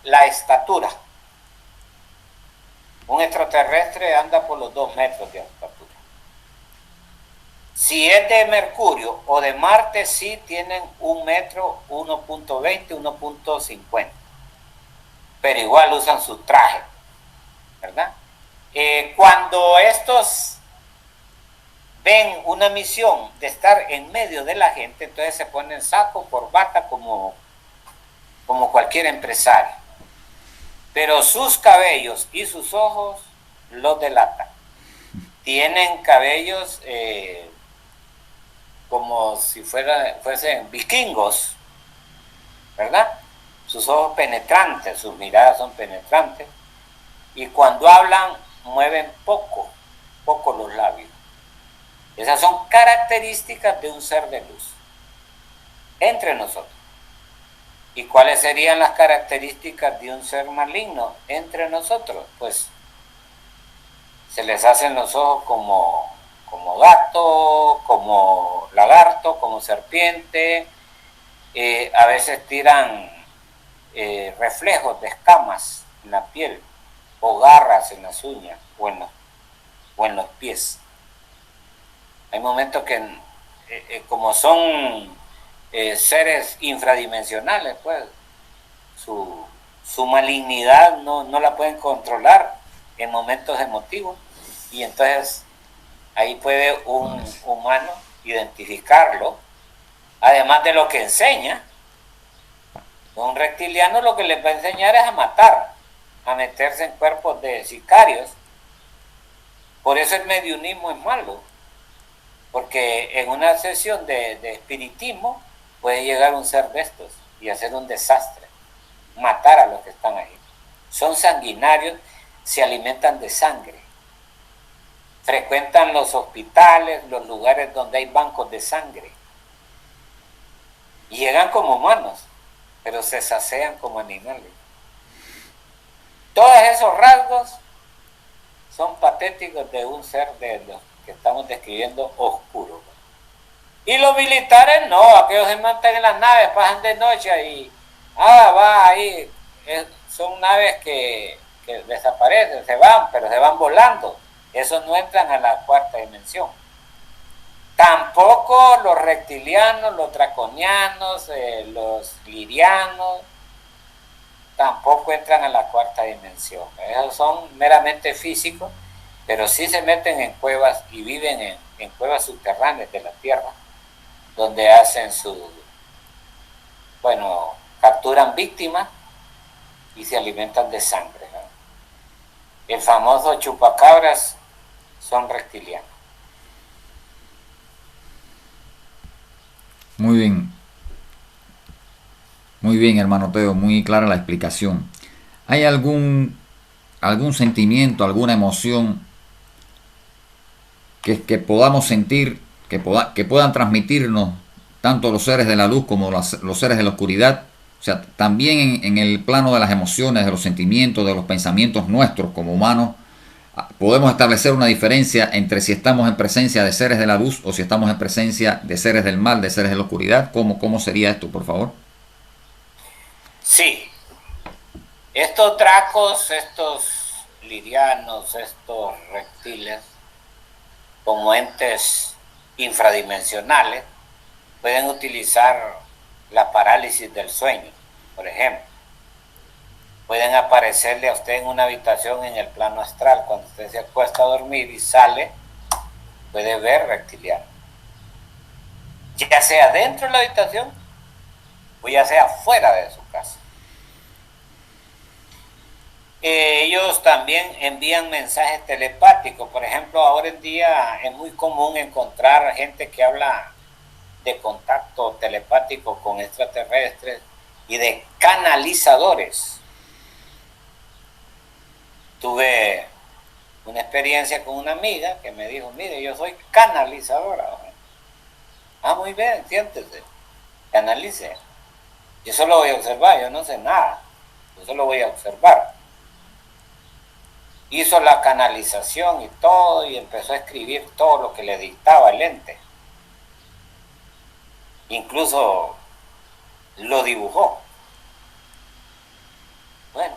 la estatura. Un extraterrestre anda por los 2 metros de estatura. Si es de Mercurio o de Marte, sí tienen 1 metro, 1.20, 1.50. Pero igual usan su traje, ¿verdad? Cuando estos ven una misión de estar en medio de la gente, entonces se ponen saco, corbata, como cualquier empresario. Pero sus cabellos y sus ojos los delatan. Tienen cabellos como si fuesen vikingos, ¿verdad? Sus ojos penetrantes, sus miradas son penetrantes. Y cuando hablan, mueven poco los labios. Esas son características de un ser de luz entre nosotros. ¿Y cuáles serían las características de un ser maligno entre nosotros? Pues se les hacen los ojos como gato, como lagarto, como serpiente. A veces tiran reflejos de escamas en la piel, o garras en las uñas, o en los pies. Hay momentos que como son seres infradimensionales, pues su malignidad no la pueden controlar en momentos emotivos, y entonces ahí puede un humano identificarlo, además de lo que enseña. Un reptiliano lo que les va a enseñar es a matar, a meterse en cuerpos de sicarios. Por eso el mediunismo es malo, porque en una sesión de espiritismo puede llegar un ser de estos y hacer un desastre, matar a los que están ahí. Son sanguinarios, se alimentan de sangre, frecuentan los hospitales, los lugares donde hay bancos de sangre, y llegan como humanos, pero se sacean como animales. Todos esos rasgos son patéticos de un ser de los que estamos describiendo oscuro. Y los militares no, aquellos se montan en las naves, pasan de noche y va ahí. Son naves que desaparecen, se van, pero se van volando. Esos no entran a la 4ª dimensión. Tampoco los reptilianos, los draconianos, los lirianos, tampoco entran a la 4ª dimensión. Esos son meramente físicos, pero sí se meten en cuevas y viven en cuevas subterráneas de la tierra, donde hacen capturan víctimas y se alimentan de sangre, ¿no? El famoso chupacabras son reptilianos. Muy bien, hermano Teo, muy clara la explicación. ¿Hay algún sentimiento, alguna emoción que podamos sentir, que puedan transmitirnos tanto los seres de la luz como los seres de la oscuridad? O sea, también en el plano de las emociones, de los sentimientos, de los pensamientos nuestros como humanos, podemos establecer una diferencia entre si estamos en presencia de seres de la luz o si estamos en presencia de seres del mal, de seres de la oscuridad. ¿Cómo sería esto, por favor? Sí, estos dracos, estos lirianos, estos reptiles, como entes infradimensionales, pueden utilizar la parálisis del sueño, por ejemplo. Pueden aparecerle a usted en una habitación en el plano astral. Cuando usted se acuesta a dormir y sale, puede ver reptilianos. Ya sea dentro de la habitación o ya sea fuera de su casa. Ellos también envían mensajes telepáticos. Por ejemplo, ahora en día es muy común encontrar gente que habla de contacto telepático con extraterrestres y de canalizadores. Tuve una experiencia con una amiga que me dijo, mire, yo soy canalizadora. Ah, muy bien, siéntese, canalice. Yo solo voy a observar, yo no sé nada, yo solo voy a observar. Hizo la canalización y todo y empezó a escribir todo lo que le dictaba el ente. Incluso lo dibujó. Bueno,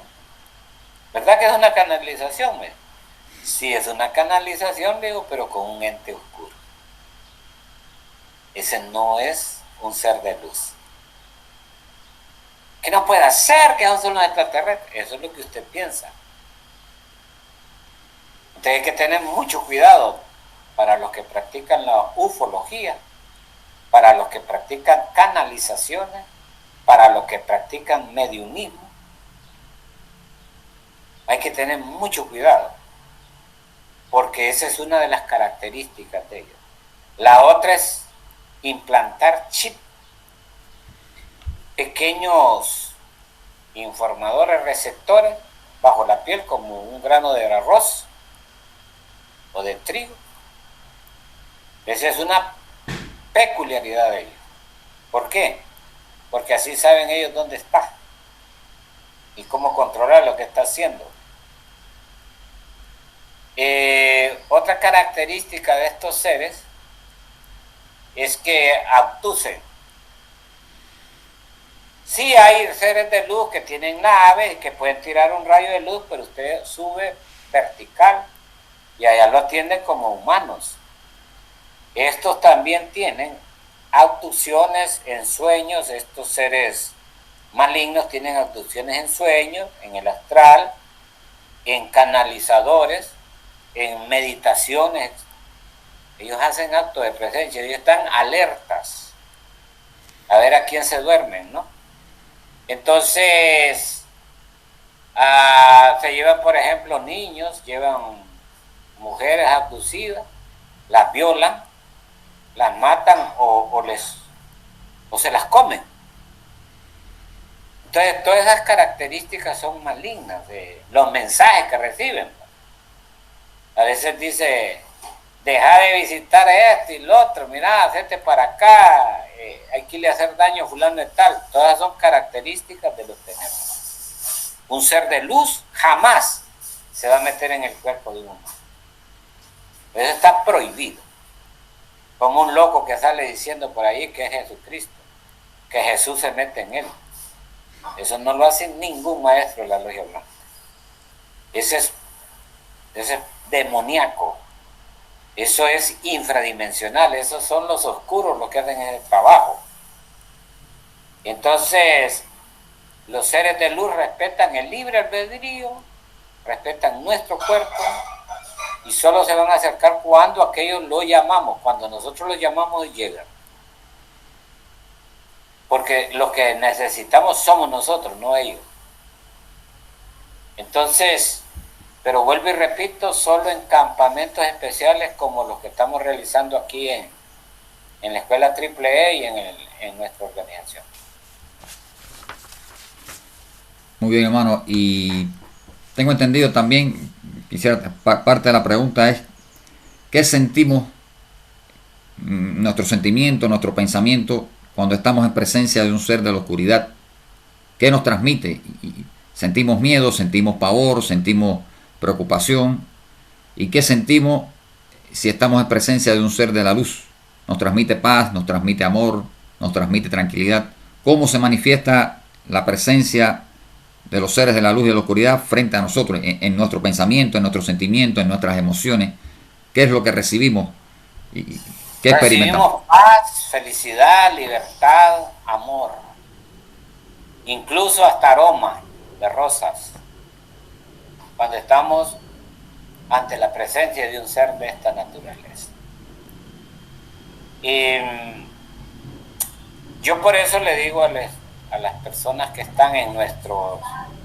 ¿verdad que es una canalización? Sí, es una canalización, digo, pero con un ente oscuro. Ese no es un ser de luz. Que no puede ser, que esos son los extraterrestres. Eso es lo que usted piensa. Usted hay que tener mucho cuidado para los que practican la ufología, para los que practican canalizaciones, para los que practican mediumismo. Hay que tener mucho cuidado, porque esa es una de las características de ellos. La otra es implantar chip, pequeños informadores receptores bajo la piel como un grano de arroz o de trigo. Esa es una peculiaridad de ellos. ¿Por qué? Porque así saben ellos dónde está y cómo controlar lo que está haciendo. Otra característica de estos seres es que abducen. Sí hay seres de luz que tienen naves y que pueden tirar un rayo de luz, pero usted sube vertical y allá lo atienden como humanos. Estos también tienen abducciones en sueños. Estos seres malignos tienen abducciones en sueños, en el astral, en canalizadores, en meditaciones. Ellos hacen actos de presencia, ellos están alertas a ver a quién se duermen, ¿no? Entonces se llevan, por ejemplo, niños, llevan mujeres abducidas, las violan, las matan o se las comen. Entonces todas esas características son malignas de los mensajes que reciben. A veces dice, deja de visitar esto y lo otro, mira, hacete para acá, hay que irle a hacer daño a fulano de tal. Todas son características de los tenebrosos. Un ser de luz jamás se va a meter en el cuerpo de un humano. Eso está prohibido. Como un loco que sale diciendo por ahí que es Jesucristo, que Jesús se mete en él. Eso no lo hace ningún maestro de la logia blanca. Ese es demoníaco. Eso es infradimensional. Esos son los oscuros los que hacen ese trabajo. Entonces, los seres de luz respetan el libre albedrío, respetan nuestro cuerpo y solo se van a acercar cuando aquellos lo llamamos, cuando nosotros los llamamos y llegan. Porque lo que necesitamos somos nosotros, no ellos. Entonces, pero vuelvo y repito, solo en campamentos especiales como los que estamos realizando aquí en la Escuela Triple y en nuestra organización. Muy bien, hermano. Y tengo entendido también, parte de la pregunta es, ¿qué sentimos, nuestro sentimiento, nuestro pensamiento, cuando estamos en presencia de un ser de la oscuridad? ¿Qué nos transmite? ¿Sentimos miedo, sentimos pavor, sentimos preocupación? ¿Y qué sentimos si estamos en presencia de un ser de la luz? ¿Nos transmite paz, nos transmite amor, nos transmite tranquilidad? ¿Cómo se manifiesta la presencia de los seres de la luz y de la oscuridad frente a nosotros, en nuestro pensamiento, en nuestros sentimientos, en nuestras emociones? ¿Qué es lo que recibimos y qué experimentamos? Recibimos paz, felicidad, libertad, amor, incluso hasta aroma de rosas, cuando estamos ante la presencia de un ser de esta naturaleza. Y yo por eso le digo a las personas que están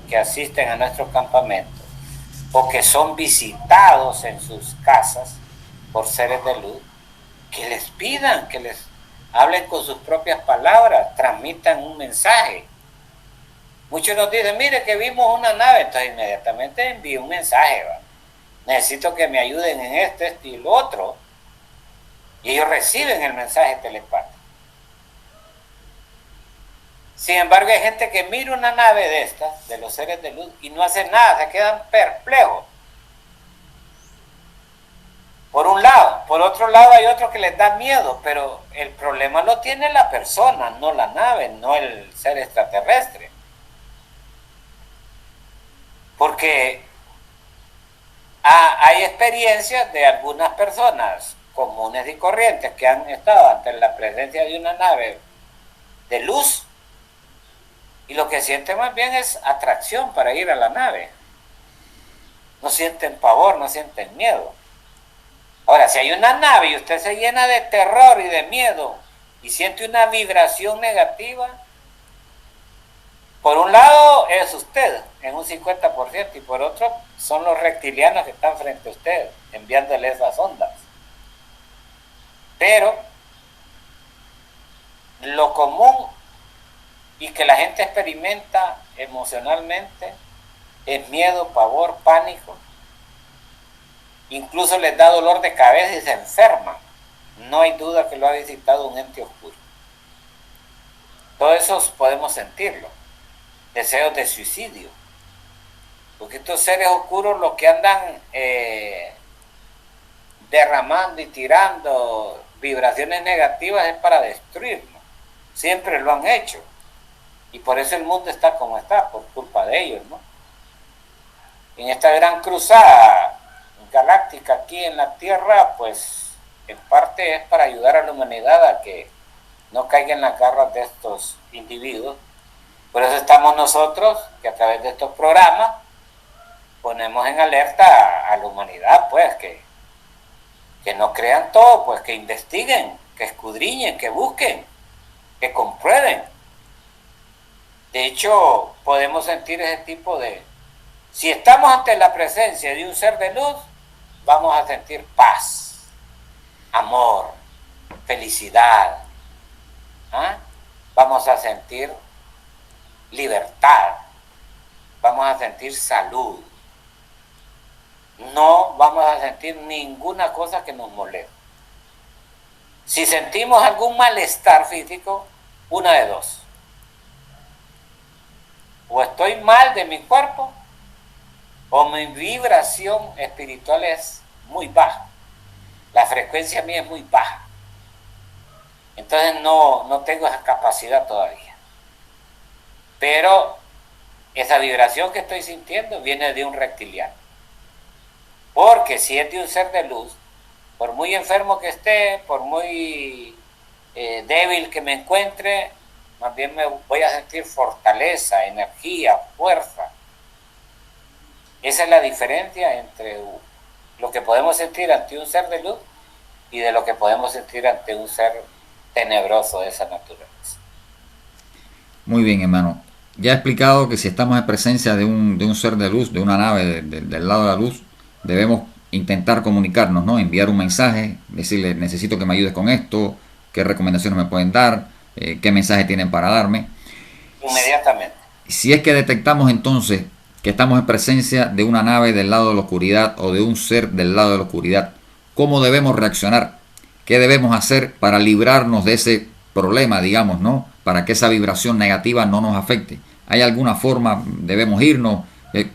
que asisten a nuestros campamentos o que son visitados en sus casas por seres de luz, que les pidan, que les hablen con sus propias palabras, transmitan un mensaje. Muchos nos dicen, mire que vimos una nave, entonces inmediatamente envío un mensaje, ¿va? Necesito que me ayuden en esto y lo otro, y ellos reciben el mensaje telepático. Sin embargo, hay gente que mira una nave de estas, de los seres de luz, y no hace nada, se quedan perplejos. Por un lado. Por otro lado hay otro que les da miedo, pero el problema lo tiene la persona, no la nave, no el ser extraterrestre. Porque hay experiencias de algunas personas comunes y corrientes que han estado ante la presencia de una nave de luz y lo que sienten más bien es atracción para ir a la nave. No sienten pavor, no sienten miedo. Ahora, si hay una nave y usted se llena de terror y de miedo y siente una vibración negativa, por un lado es usted en un 50% y por otro son los reptilianos que están frente a usted enviándole esas ondas. Pero lo común y que la gente experimenta emocionalmente es miedo, pavor, pánico. Incluso les da dolor de cabeza y se enferman. No hay duda que lo ha visitado un ente oscuro. Todo eso podemos sentirlo. Deseos de suicidio. Porque estos seres oscuros lo que andan derramando y tirando vibraciones negativas es para destruirnos. Siempre lo han hecho. Y por eso el mundo está como está, por culpa de ellos, ¿no? En esta gran cruzada galáctica aquí en la Tierra, pues en parte es para ayudar a la humanidad a que no caiga en las garras de estos individuos. Por eso estamos nosotros, que a través de estos programas ponemos en alerta a la humanidad, pues que no crean todo, pues que investiguen, que escudriñen, que busquen, que comprueben. De hecho, podemos sentir ese tipo de... Si estamos ante la presencia de un ser de luz, vamos a sentir paz, amor, felicidad. ¿Ah? Vamos a sentir libertad. Vamos a sentir salud. No vamos a sentir ninguna cosa que nos moleste. Si sentimos algún malestar físico, una de dos. O estoy mal de mi cuerpo, o mi vibración espiritual es muy baja. La frecuencia mía es muy baja. Entonces no tengo esa capacidad todavía. Pero esa vibración que estoy sintiendo viene de un reptiliano. Porque si es de un ser de luz, por muy enfermo que esté, por muy débil que me encuentre, más bien me voy a sentir fortaleza, energía, fuerza. Esa es la diferencia entre lo que podemos sentir ante un ser de luz y de lo que podemos sentir ante un ser tenebroso de esa naturaleza. Muy bien, hermano. Ya he explicado que si estamos en presencia de un ser de luz, de una nave del lado de la luz, debemos intentar comunicarnos, ¿no? Enviar un mensaje, decirle, necesito que me ayudes con esto, qué recomendaciones me pueden dar, qué mensaje tienen para darme. Inmediatamente. Si es que detectamos entonces que estamos en presencia de una nave del lado de la oscuridad o de un ser del lado de la oscuridad, ¿cómo debemos reaccionar? ¿Qué debemos hacer para librarnos de ese problema, digamos, ¿no? Para que esa vibración negativa no nos afecte. ¿Hay alguna forma? ¿Debemos irnos?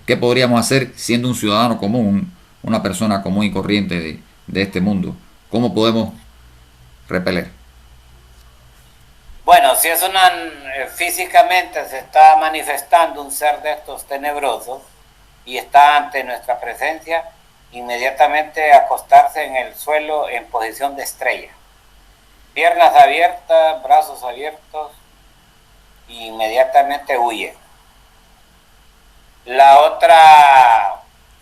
¿Qué podríamos hacer siendo un ciudadano común, una persona común y corriente de este mundo? ¿Cómo podemos repeler? Bueno, si es físicamente se está manifestando un ser de estos tenebrosos y está ante nuestra presencia, inmediatamente acostarse en el suelo en posición de estrella. Piernas abiertas, brazos abiertos, e inmediatamente huye. La otra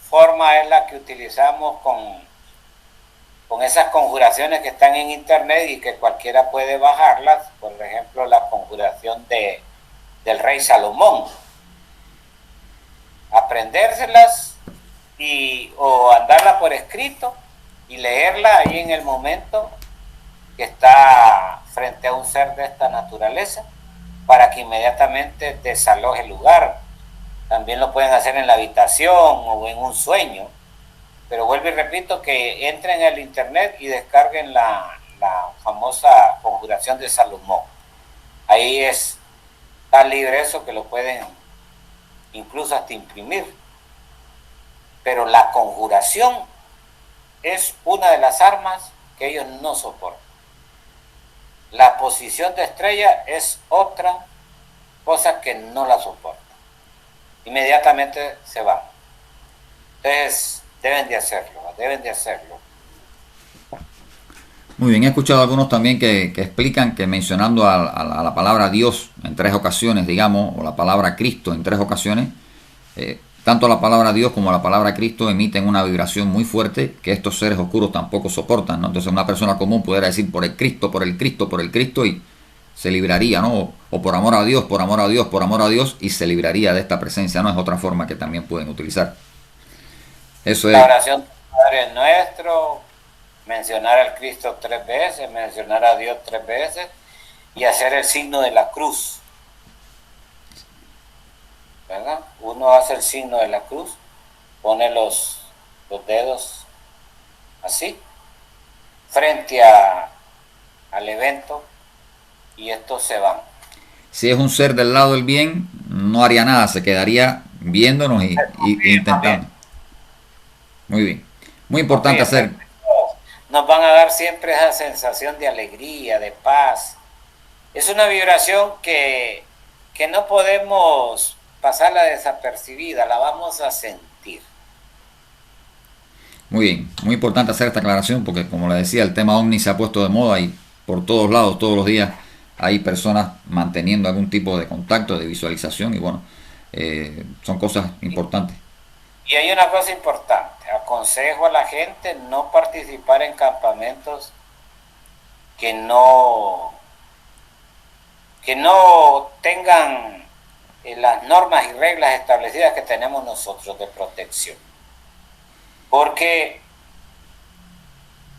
forma es la que utilizamos con esas conjuraciones que están en internet y que cualquiera puede bajarlas, por ejemplo la conjuración del rey Salomón. Aprendérselas o andarla por escrito y leerla ahí en el momento que está frente a un ser de esta naturaleza para que inmediatamente desaloje el lugar. También lo pueden hacer en la habitación o en un sueño. Pero vuelvo y repito que entren al internet y descarguen la famosa conjuración de Salomón. Ahí está libre eso que lo pueden incluso hasta imprimir. Pero la conjuración es una de las armas que ellos no soportan. La posición de estrella es otra cosa que no la soporta. Inmediatamente se van. Entonces, deben de hacerlo. Muy bien, he escuchado algunos también que explican que mencionando a la palabra Dios en 3 ocasiones, digamos, o la palabra Cristo en 3 ocasiones, tanto la palabra Dios como la palabra Cristo emiten una vibración muy fuerte que estos seres oscuros tampoco soportan, ¿no? Entonces una persona común pudiera decir por el Cristo, por el Cristo, por el Cristo y se libraría, ¿no? O por amor a Dios, por amor a Dios, por amor a Dios y se libraría de esta presencia, ¿no? Es otra forma que también pueden utilizar. Eso es. La oración del Padre Nuestro, mencionar al Cristo 3 veces, mencionar a Dios 3 veces y hacer el signo de la cruz. ¿Verdad? Uno hace el signo de la cruz, pone los dedos así, frente al evento y estos se van. Si es un ser del lado del bien, no haría nada, se quedaría viéndonos y intentando. Muy bien. Muy importante hacer. Nos van a dar siempre esa sensación de alegría, de paz. Es una vibración que no podemos pasarla desapercibida, la vamos a sentir. Muy bien, muy importante hacer esta aclaración porque como le decía, el tema ovni se ha puesto de moda y por todos lados, todos los días hay personas manteniendo algún tipo de contacto, de visualización y bueno, son cosas importantes. Y hay una cosa importante, aconsejo a la gente no participar en campamentos que no tengan las normas y reglas establecidas que tenemos nosotros de protección. Porque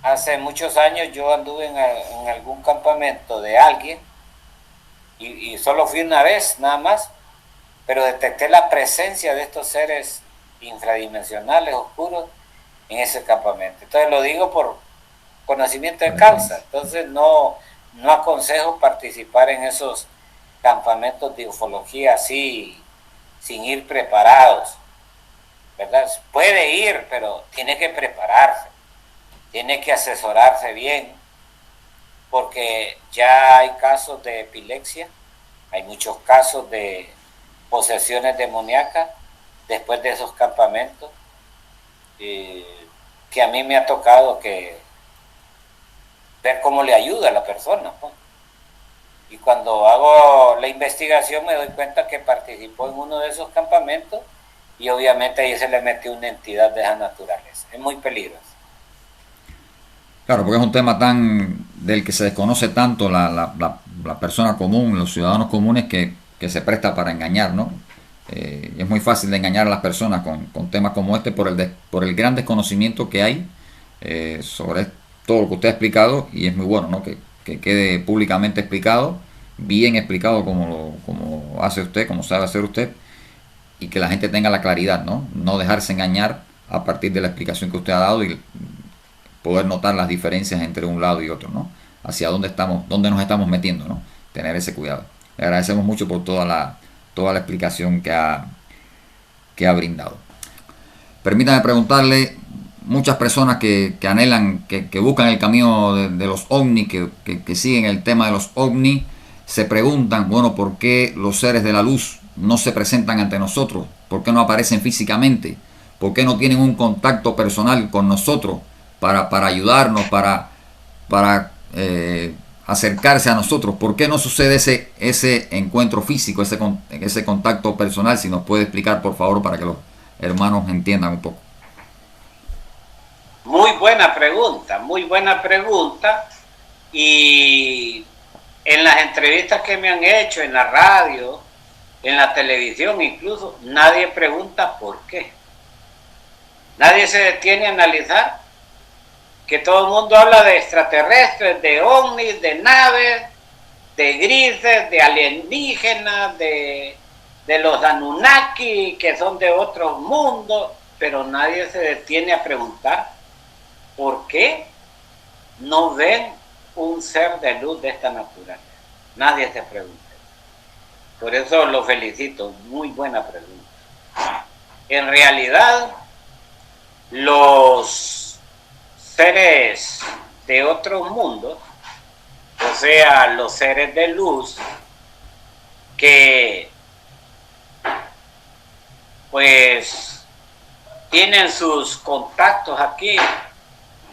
hace muchos años yo anduve en algún campamento de alguien y solo fui una vez nada más, pero detecté la presencia de estos seres infradimensionales, oscuros, en ese campamento. Entonces lo digo por conocimiento de causa. Entonces no aconsejo participar en esos campamentos de ufología así, sin ir preparados, ¿verdad? Puede ir, pero tiene que prepararse, tiene que asesorarse bien, porque ya hay casos de epilepsia, hay muchos casos de posesiones demoníacas después de esos campamentos, que a mí me ha tocado ver cómo le ayuda a la persona, pues. Y cuando hago la investigación me doy cuenta que participó en uno de esos campamentos y obviamente ahí se le metió una entidad de esa naturaleza. Es muy peligroso. Claro, porque es un tema tan del que se desconoce tanto la persona común, los ciudadanos comunes, que se presta para engañar, ¿no? Es muy fácil de engañar a las personas con temas como este por el gran desconocimiento que hay sobre todo lo que usted ha explicado, y es muy bueno, ¿no? Que quede públicamente explicado, bien explicado como hace usted, como sabe hacer usted, y que la gente tenga la claridad, ¿no? No dejarse engañar a partir de la explicación que usted ha dado y poder notar las diferencias entre un lado y otro, ¿no? Hacia dónde nos estamos metiendo, ¿no? Tener ese cuidado. Le agradecemos mucho por toda la explicación que ha brindado. Permítame preguntarle, muchas personas que anhelan, que buscan el camino de los ovnis, que siguen el tema de los ovnis, se preguntan, bueno, ¿por qué los seres de la luz no se presentan ante nosotros? ¿Por qué no aparecen físicamente? ¿Por qué no tienen un contacto personal con nosotros para ayudarnos, para acercarse a nosotros? ¿Por qué no sucede ese encuentro físico, ese contacto personal? Si nos puede explicar, por favor, para que los hermanos entiendan un poco. Muy buena pregunta. Y en las entrevistas que me han hecho, en la radio, en la televisión incluso, nadie pregunta por qué. Nadie se detiene a analizar que todo el mundo habla de extraterrestres, de ovnis, de naves, de grises, de alienígenas, de los Anunnaki, que son de otros mundos, pero nadie se detiene a preguntar por qué no ven un ser de luz de esta naturaleza. Nadie se pregunta. Por eso lo felicito, muy buena pregunta. En realidad, los seres de otros mundos, o sea, los seres de luz, que pues tienen sus contactos aquí,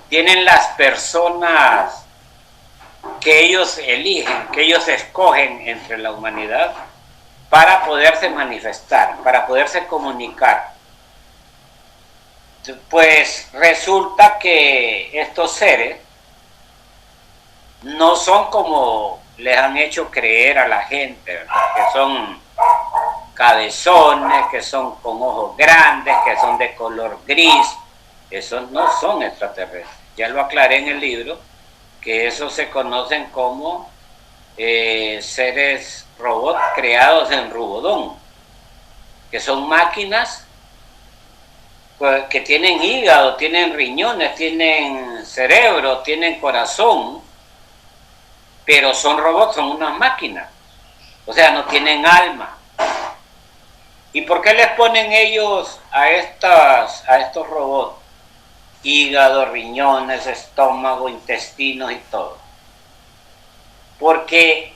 tienen las personas que ellos eligen, que ellos escogen entre la humanidad para poderse manifestar, para poderse comunicar. Pues resulta que estos seres no son como les han hecho creer a la gente, ¿verdad? Que son cabezones, que son con ojos grandes, que son de color gris. Esos no son extraterrestres. Ya lo aclaré en el libro, que esos se conocen como seres robots creados en Rubodón, que son máquinas que tienen hígado, tienen riñones, tienen cerebro, tienen corazón, pero son robots, son unas máquinas, o sea, no tienen alma. ¿Y por qué les ponen ellos a estos robots hígado, riñones, estómago, intestinos y todo? Porque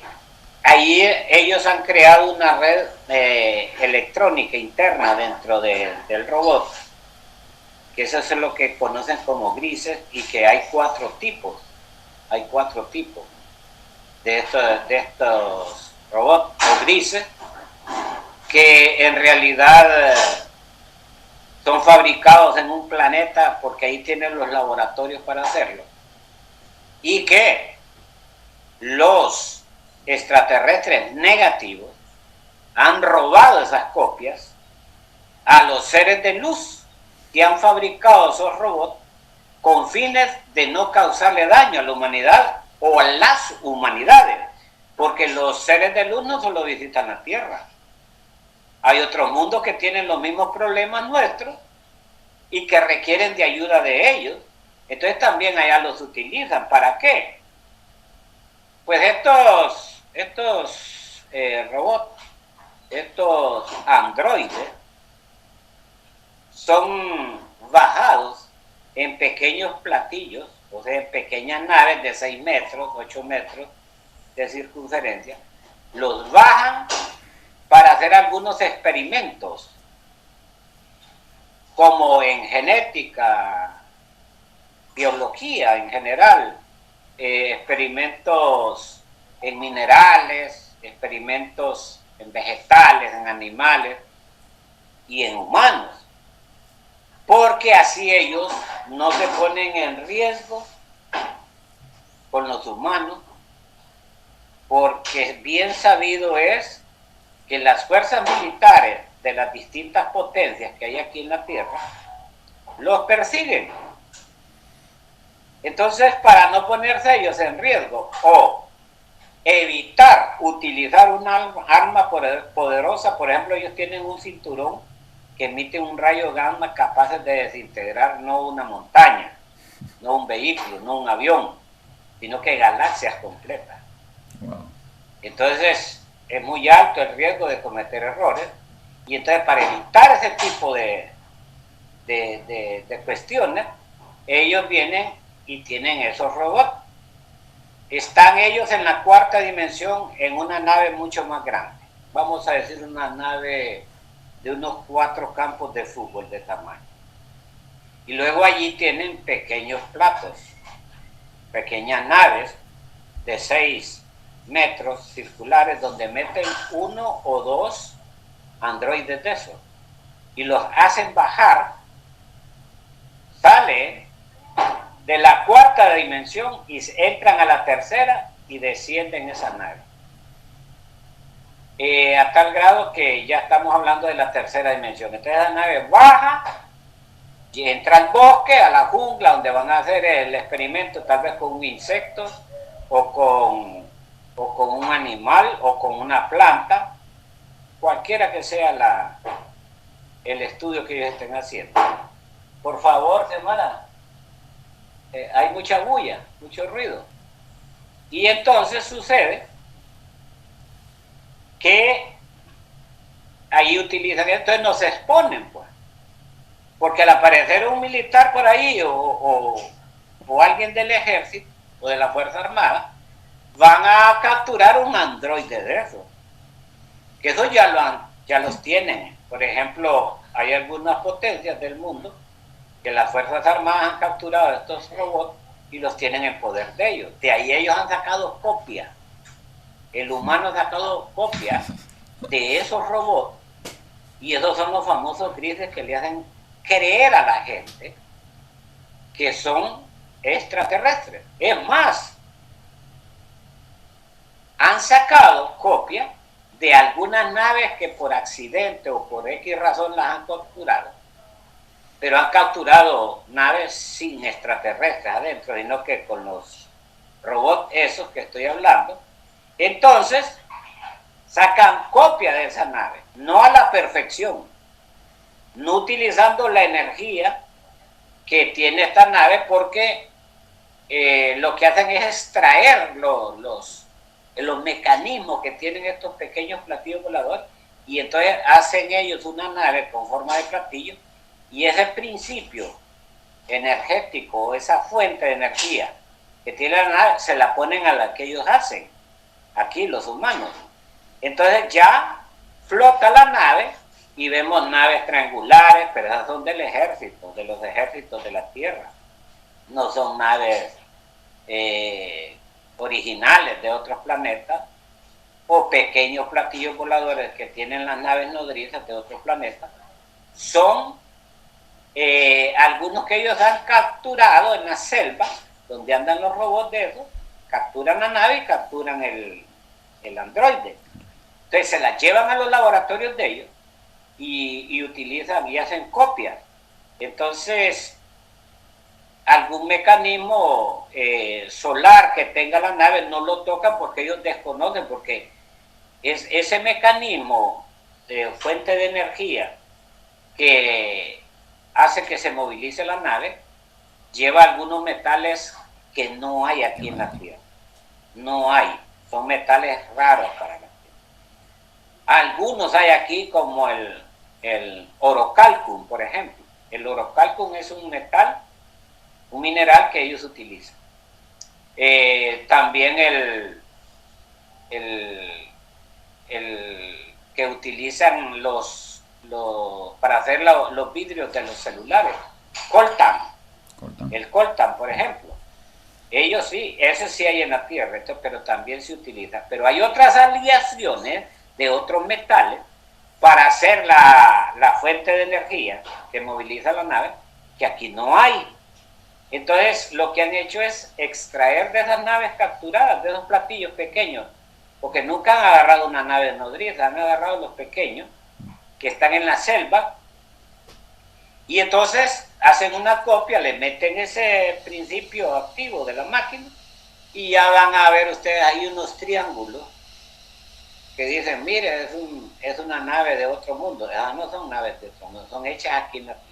ahí ellos han creado una red electrónica interna dentro del robot, que eso es lo que conocen como grises, y que hay cuatro tipos de estos robots o grises, que en realidad son fabricados en un planeta porque ahí tienen los laboratorios para hacerlo, y que los extraterrestres negativos han robado esas copias a los seres de luz que han fabricado esos robots con fines de no causarle daño a la humanidad o a las humanidades, porque los seres de luz no solo visitan la Tierra, hay otros mundos que tienen los mismos problemas nuestros y que requieren de ayuda de ellos. Entonces también allá los utilizan. ¿Para qué? Pues estos robots, estos androides, son bajados en pequeños platillos, o sea, en pequeñas naves de 6 metros, 8 metros de circunferencia. Los bajan para hacer algunos experimentos, como en genética, biología en general, experimentos en minerales, experimentos en vegetales, en animales y en humanos, porque así ellos no se ponen en riesgo con los humanos, porque bien sabido es que las fuerzas militares de las distintas potencias que hay aquí en la Tierra los persiguen. Entonces, para no ponerse ellos en riesgo o evitar utilizar un arma poderosa, por ejemplo, ellos tienen un cinturón que emite un rayo gamma capaz de desintegrar no una montaña, no un vehículo, no un avión, sino que galaxias completas. Wow. Entonces, es muy alto el riesgo de cometer errores, y entonces para evitar ese tipo de cuestiones, ellos vienen y tienen esos robots. Están ellos en la cuarta dimensión en una nave mucho más grande. Vamos a decir una nave de unos 4 campos de fútbol de tamaño. Y luego allí tienen pequeños platos, pequeñas naves de 6 metros circulares donde meten 1 o 2 androides de esos y los hacen bajar. Sale de la cuarta dimensión y entran a la tercera y descienden esa nave. A tal grado que ya estamos hablando de la tercera dimensión. Entonces la nave baja y entra al bosque, a la jungla, donde van a hacer el experimento, tal vez con un insecto o con un animal o con una planta, cualquiera que sea el estudio que ellos estén haciendo. Por favor, hermana, hay mucha bulla, mucho ruido. Y entonces sucede que ahí utilizan, entonces no se exponen, pues. Porque al aparecer un militar por ahí o alguien del ejército o de la Fuerza Armada, van a capturar un androide de eso. Que eso ya los tienen. Por ejemplo, hay algunas potencias del mundo que las Fuerzas Armadas han capturado estos robots y los tienen en poder de ellos. De ahí ellos han sacado copias. El humano ha sacado copias de esos robots, y esos son los famosos grises que le hacen creer a la gente que son extraterrestres. Es más, han sacado copias de algunas naves que por accidente o por X razón las han capturado, pero han capturado naves sin extraterrestres adentro, sino que con los robots esos que estoy hablando. Entonces, sacan copia de esa nave, no a la perfección, no utilizando la energía que tiene esta nave, porque lo que hacen es extraer los mecanismos que tienen estos pequeños platillos voladores, y entonces hacen ellos una nave con forma de platillo, y ese principio energético, esa fuente de energía que tiene la nave, se la ponen a la que ellos hacen, aquí los humanos. Entonces ya flota la nave y vemos naves triangulares, pero esas son del ejército, de los ejércitos de la Tierra. No son naves originales de otros planetas, o pequeños platillos voladores que tienen las naves nodrizas de otros planetas. Son algunos que ellos han capturado en la selva, donde andan los robots de esos, capturan la nave y capturan el androide. Entonces se la llevan a los laboratorios de ellos y utilizan y hacen copias. Entonces, algún mecanismo solar que tenga la nave no lo tocan porque ellos desconocen, porque es ese mecanismo de fuente de energía que hace que se movilice la nave, lleva algunos metales que no hay aquí en la Tierra. No hay, son metales raros para la Tierra. Algunos hay aquí, como el orocalcum, por ejemplo. El orocalcum es un metal, un mineral que ellos utilizan. También el que utilizan para hacer los vidrios de los celulares, coltan. El coltan, por ejemplo. Ellos sí, ese sí hay en la Tierra, pero también se utiliza. Pero hay otras aleaciones de otros metales para hacer la fuente de energía que moviliza la nave, que aquí no hay. Entonces Entonces, lo que han hecho es extraer de esas naves capturadas, de esos platillos pequeños, porque nunca han agarrado una nave nodriza, han agarrado los pequeños que están en la selva, y entonces hacen una copia, le meten ese principio activo de la máquina, y ya van a ver ustedes ahí unos triángulos que dicen, mire, es una nave de otro mundo. No son naves de otro mundo, son hechas aquí en la Tierra.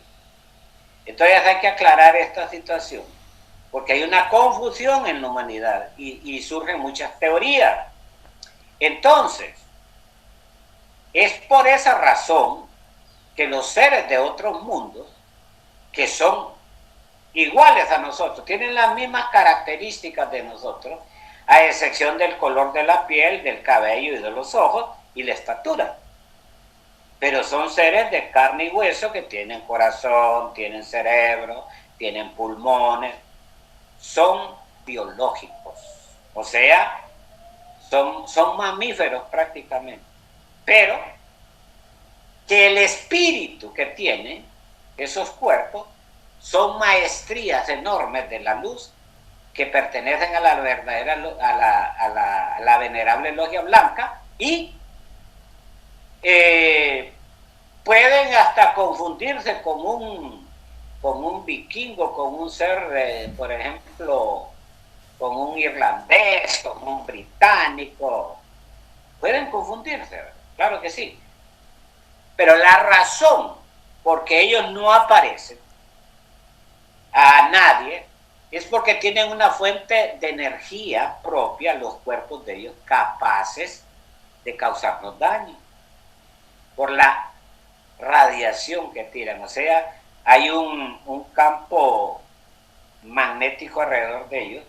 Entonces hay que aclarar esta situación, porque hay una confusión en la humanidad y surgen muchas teorías. Entonces, es por esa razón que los seres de otros mundos, que son iguales a nosotros, tienen las mismas características de nosotros, a excepción del color de la piel, del cabello y de los ojos y la estatura. Pero son seres de carne y hueso que tienen corazón, tienen cerebro, tienen pulmones, son biológicos, o sea, son mamíferos prácticamente, pero que el espíritu que tienen esos cuerpos son maestrías enormes de la luz que pertenecen a la verdadera, a la venerable logia blanca, y pueden hasta confundirse con un vikingo, con un ser, por ejemplo, con un irlandés, con un británico. Pueden confundirse, claro que sí. Pero la razón por que ellos no aparecen a nadie es porque tienen una fuente de energía propia, los cuerpos de ellos, capaces de causarnos daño por la radiación que tiran. O sea, hay un campo magnético alrededor de ellos,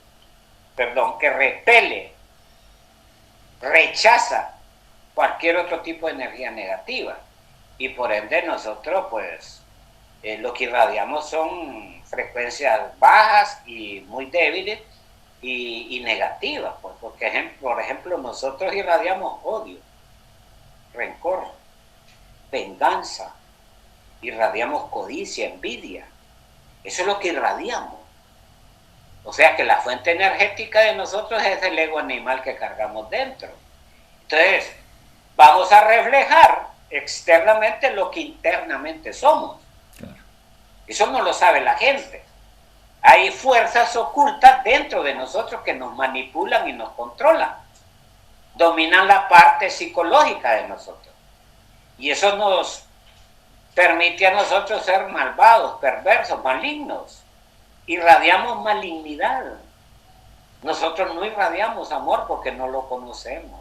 que repele, rechaza cualquier otro tipo de energía negativa, y por ende nosotros pues lo que irradiamos son frecuencias bajas y muy débiles y negativas, pues, porque por ejemplo nosotros irradiamos odio, rencor, venganza, irradiamos codicia, envidia. Eso es lo que irradiamos. O sea que la fuente energética de nosotros es el ego animal que cargamos dentro. Entonces, vamos a reflejar externamente lo que internamente somos. Claro. Eso no lo sabe la gente. Hay fuerzas ocultas dentro de nosotros que nos manipulan y nos controlan. Dominan la parte psicológica de nosotros. Y eso nos permite a nosotros ser malvados, perversos, malignos. Irradiamos malignidad. Nosotros no irradiamos amor porque no lo conocemos.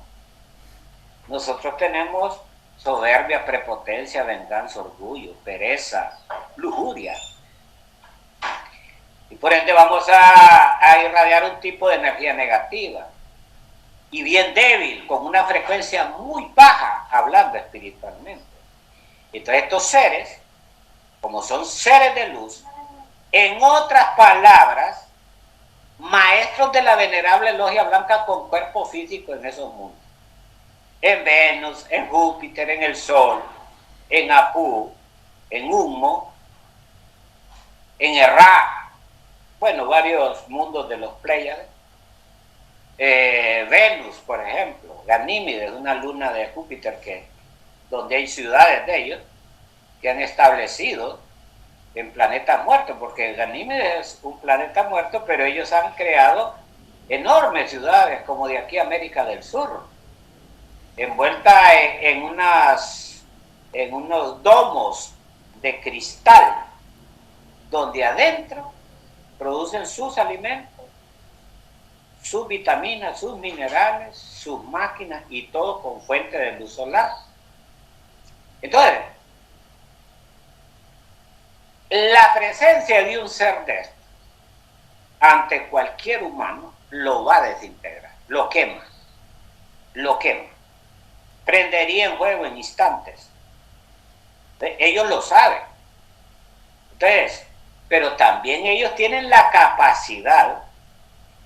Nosotros tenemos soberbia, prepotencia, venganza, orgullo, pereza, lujuria. Y por ende vamos a irradiar un tipo de energía negativa y bien débil, con una frecuencia muy baja, hablando espiritualmente. Entonces estos seres, como son seres de luz, en otras palabras, maestros de la venerable logia blanca con cuerpo físico en esos mundos. En Venus, en Júpiter, en el Sol, en Apu, en Humo, en Erra, bueno, varios mundos de los Pléyades. Venus, por ejemplo, Ganímedes, una luna de Júpiter donde hay ciudades de ellos que han establecido en planetas muertos, porque Ganímedes es un planeta muerto, pero ellos han creado enormes ciudades, como de aquí a América del Sur, envuelta en unos domos de cristal, donde adentro producen sus alimentos, sus vitaminas, sus minerales, sus máquinas, y todo con fuente de luz solar. Entonces, la presencia de un ser de esto ante cualquier humano lo va a desintegrar, lo quema, prendería en fuego en instantes. Ellos lo saben. Entonces, pero también ellos tienen la capacidad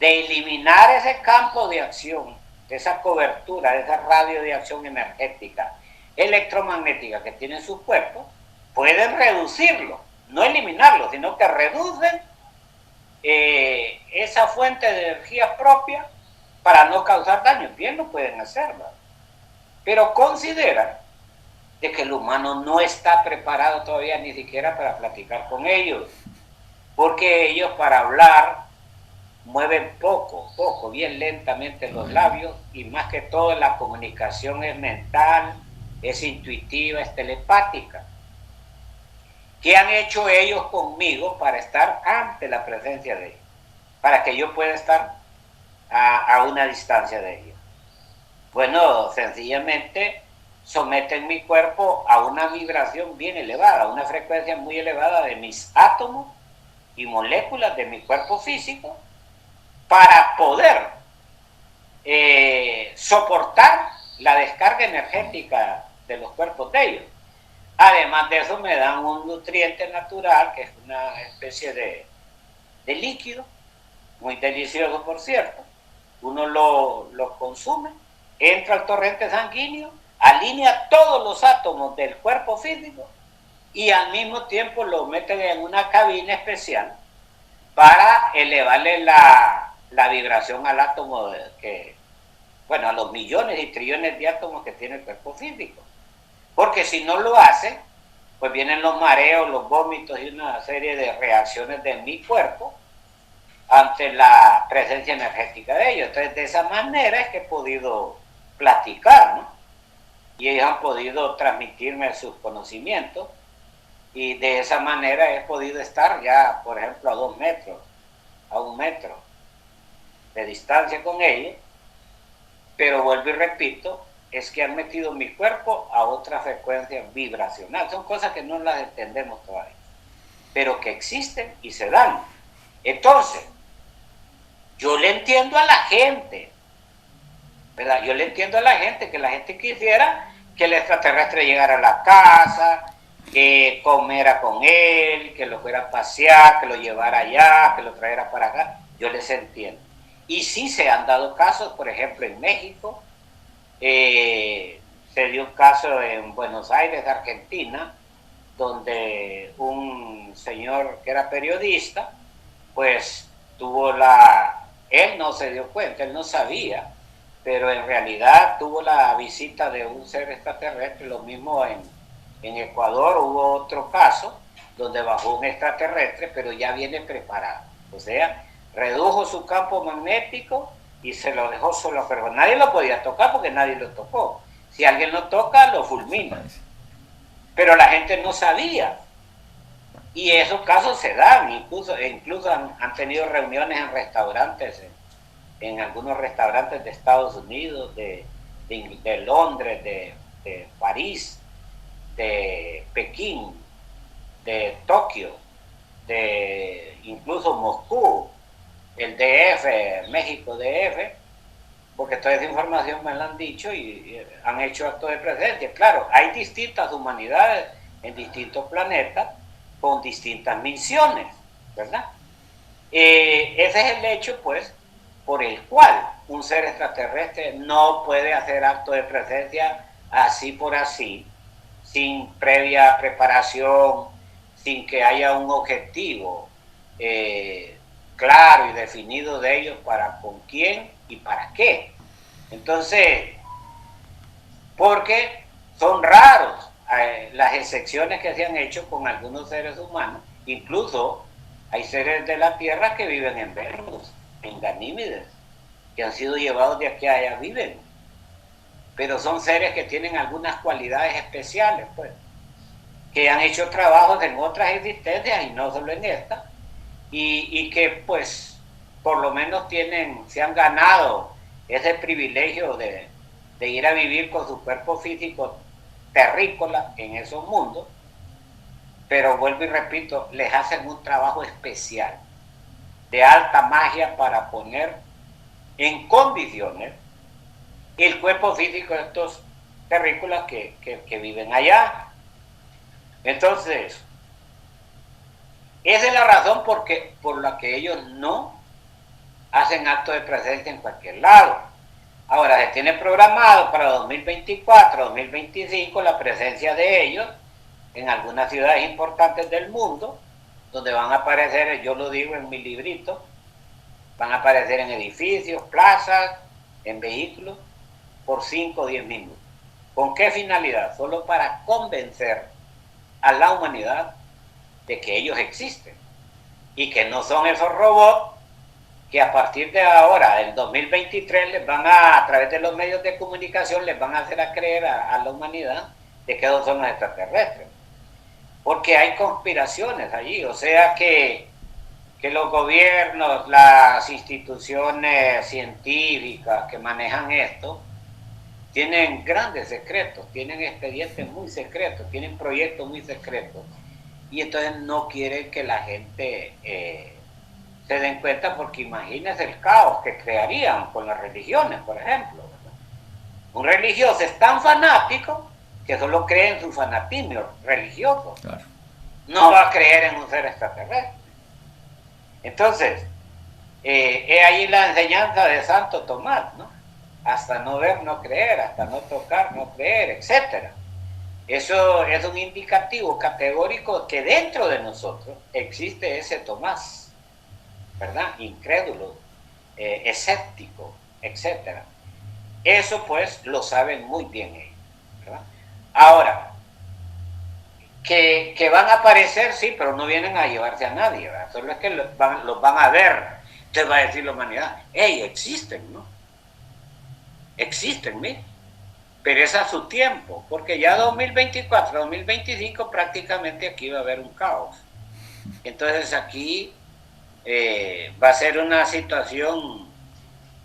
de eliminar ese campo de acción, de esa cobertura, de esa radio de acción energética, electromagnética que tienen sus cuerpos. Pueden reducirlo, no eliminarlo, sino que reducen esa fuente de energía propia para no causar daño. Bien lo pueden hacer, ¿verdad? Pero consideran de que el humano no está preparado todavía ni siquiera para platicar con ellos, porque ellos para hablar mueven poco, bien lentamente los labios, y más que todo la comunicación es mental, es intuitiva, es telepática. ¿Qué han hecho ellos conmigo para estar ante la presencia de ellos? Para que yo pueda estar a una distancia de ellos. Bueno, sencillamente someten mi cuerpo a una vibración bien elevada, una frecuencia muy elevada de mis átomos y moléculas de mi cuerpo físico, para poder soportar la descarga energética de los cuerpos de ellos. Además de eso me dan un nutriente natural, que es una especie de líquido, muy delicioso por cierto. Uno lo consume, entra al torrente sanguíneo, alinea todos los átomos del cuerpo físico y al mismo tiempo lo meten en una cabina especial para elevarle la vibración al átomo a los millones y trillones de átomos que tiene el cuerpo físico. Porque si no lo hace, pues vienen los mareos, los vómitos y una serie de reacciones de mi cuerpo ante la presencia energética de ellos. Entonces, de esa manera es que he podido platicar, ¿no? Y ellos han podido transmitirme sus conocimientos, y de esa manera he podido estar ya, por ejemplo, a 2 metros, a 1 metro de distancia con ellos. Pero vuelvo y repito, es que han metido mi cuerpo a otra frecuencia vibracional. Son cosas que no las entendemos todavía, pero que existen y se dan. Entonces, yo le entiendo a la gente, ¿verdad? Yo le entiendo a la gente que la gente quisiera que el extraterrestre llegara a la casa, que comiera con él, que lo fuera a pasear, que lo llevara allá, que lo trajera para acá. Yo les entiendo. Y sí se han dado casos, por ejemplo, en México, se dio un caso en Buenos Aires, Argentina, donde un señor que era periodista, pues él no se dio cuenta, él no sabía, pero en realidad tuvo la visita de un ser extraterrestre. Lo mismo en Ecuador hubo otro caso donde bajó un extraterrestre, pero ya viene preparado. O sea, redujo su campo magnético y se lo dejó solo, pero nadie lo podía tocar porque nadie lo tocó. Si alguien lo toca, lo fulmina. Pero la gente no sabía. Y esos casos se dan, incluso han tenido reuniones en restaurantes, en algunos restaurantes de Estados Unidos, de Londres, de París, de Pekín, de Tokio, de incluso Moscú, el DF, México DF, porque toda esa información me la han dicho y han hecho actos de presencia. Claro, hay distintas humanidades en distintos planetas con distintas misiones, ¿verdad? Ese es el hecho, pues, por el cual un ser extraterrestre no puede hacer acto de presencia así por así, sin previa preparación, sin que haya un objetivo claro y definido de ellos para con quién y para qué. Entonces, porque son raros las excepciones que se han hecho con algunos seres humanos. Incluso hay seres de la Tierra que viven en Venus, en Ganímedes, que han sido llevados de aquí a allá, viven. Pero son seres que tienen algunas cualidades especiales, pues, que han hecho trabajos en otras existencias y no solo en esta, y que, pues, por lo menos se han ganado ese privilegio de ir a vivir con su cuerpo físico terrícola en esos mundos. Pero vuelvo y repito, les hacen un trabajo especial de alta magia para poner en condiciones el cuerpo físico de estos terrícolas que viven allá. Entonces, esa es la razón por la que ellos no hacen acto de presencia en cualquier lado. Ahora, se tiene programado para 2024, 2025 la presencia de ellos en algunas ciudades importantes del mundo, donde van a aparecer, yo lo digo en mi librito, van a aparecer en edificios, plazas, en vehículos, por 5 o 10 minutos. ¿Con qué finalidad? Solo para convencer a la humanidad de que ellos existen y que no son esos robots que a partir de ahora, en 2023, les van a través de los medios de comunicación, les van a hacer a creer a la humanidad de que ellos son los extraterrestres. Porque hay conspiraciones allí, o sea que los gobiernos, las instituciones científicas que manejan esto, tienen grandes secretos, tienen expedientes muy secretos, tienen proyectos muy secretos, y entonces no quieren que la gente se den cuenta, porque imagínense el caos que crearían con las religiones, por ejemplo, ¿verdad? Un religioso es tan fanático que solo cree en su fanatismo religioso. Claro. No va a creer en un ser extraterrestre. Entonces, es ahí la enseñanza de Santo Tomás, ¿no? Hasta no ver, no creer, hasta no tocar, no creer, etc. Eso es un indicativo categórico que dentro de nosotros existe ese Tomás, ¿verdad? Incrédulo, escéptico, etc. Eso pues lo saben muy bien ellos, ¿verdad? Ahora, que van a aparecer, sí, pero no vienen a llevarse a nadie, ¿verdad? Solo es que los van a ver. Entonces va a decir la humanidad, hey, existen, ¿no? Existen, ¿sí? Pero es a su tiempo, porque ya 2024, 2025 prácticamente aquí va a haber un caos. Entonces aquí va a ser una situación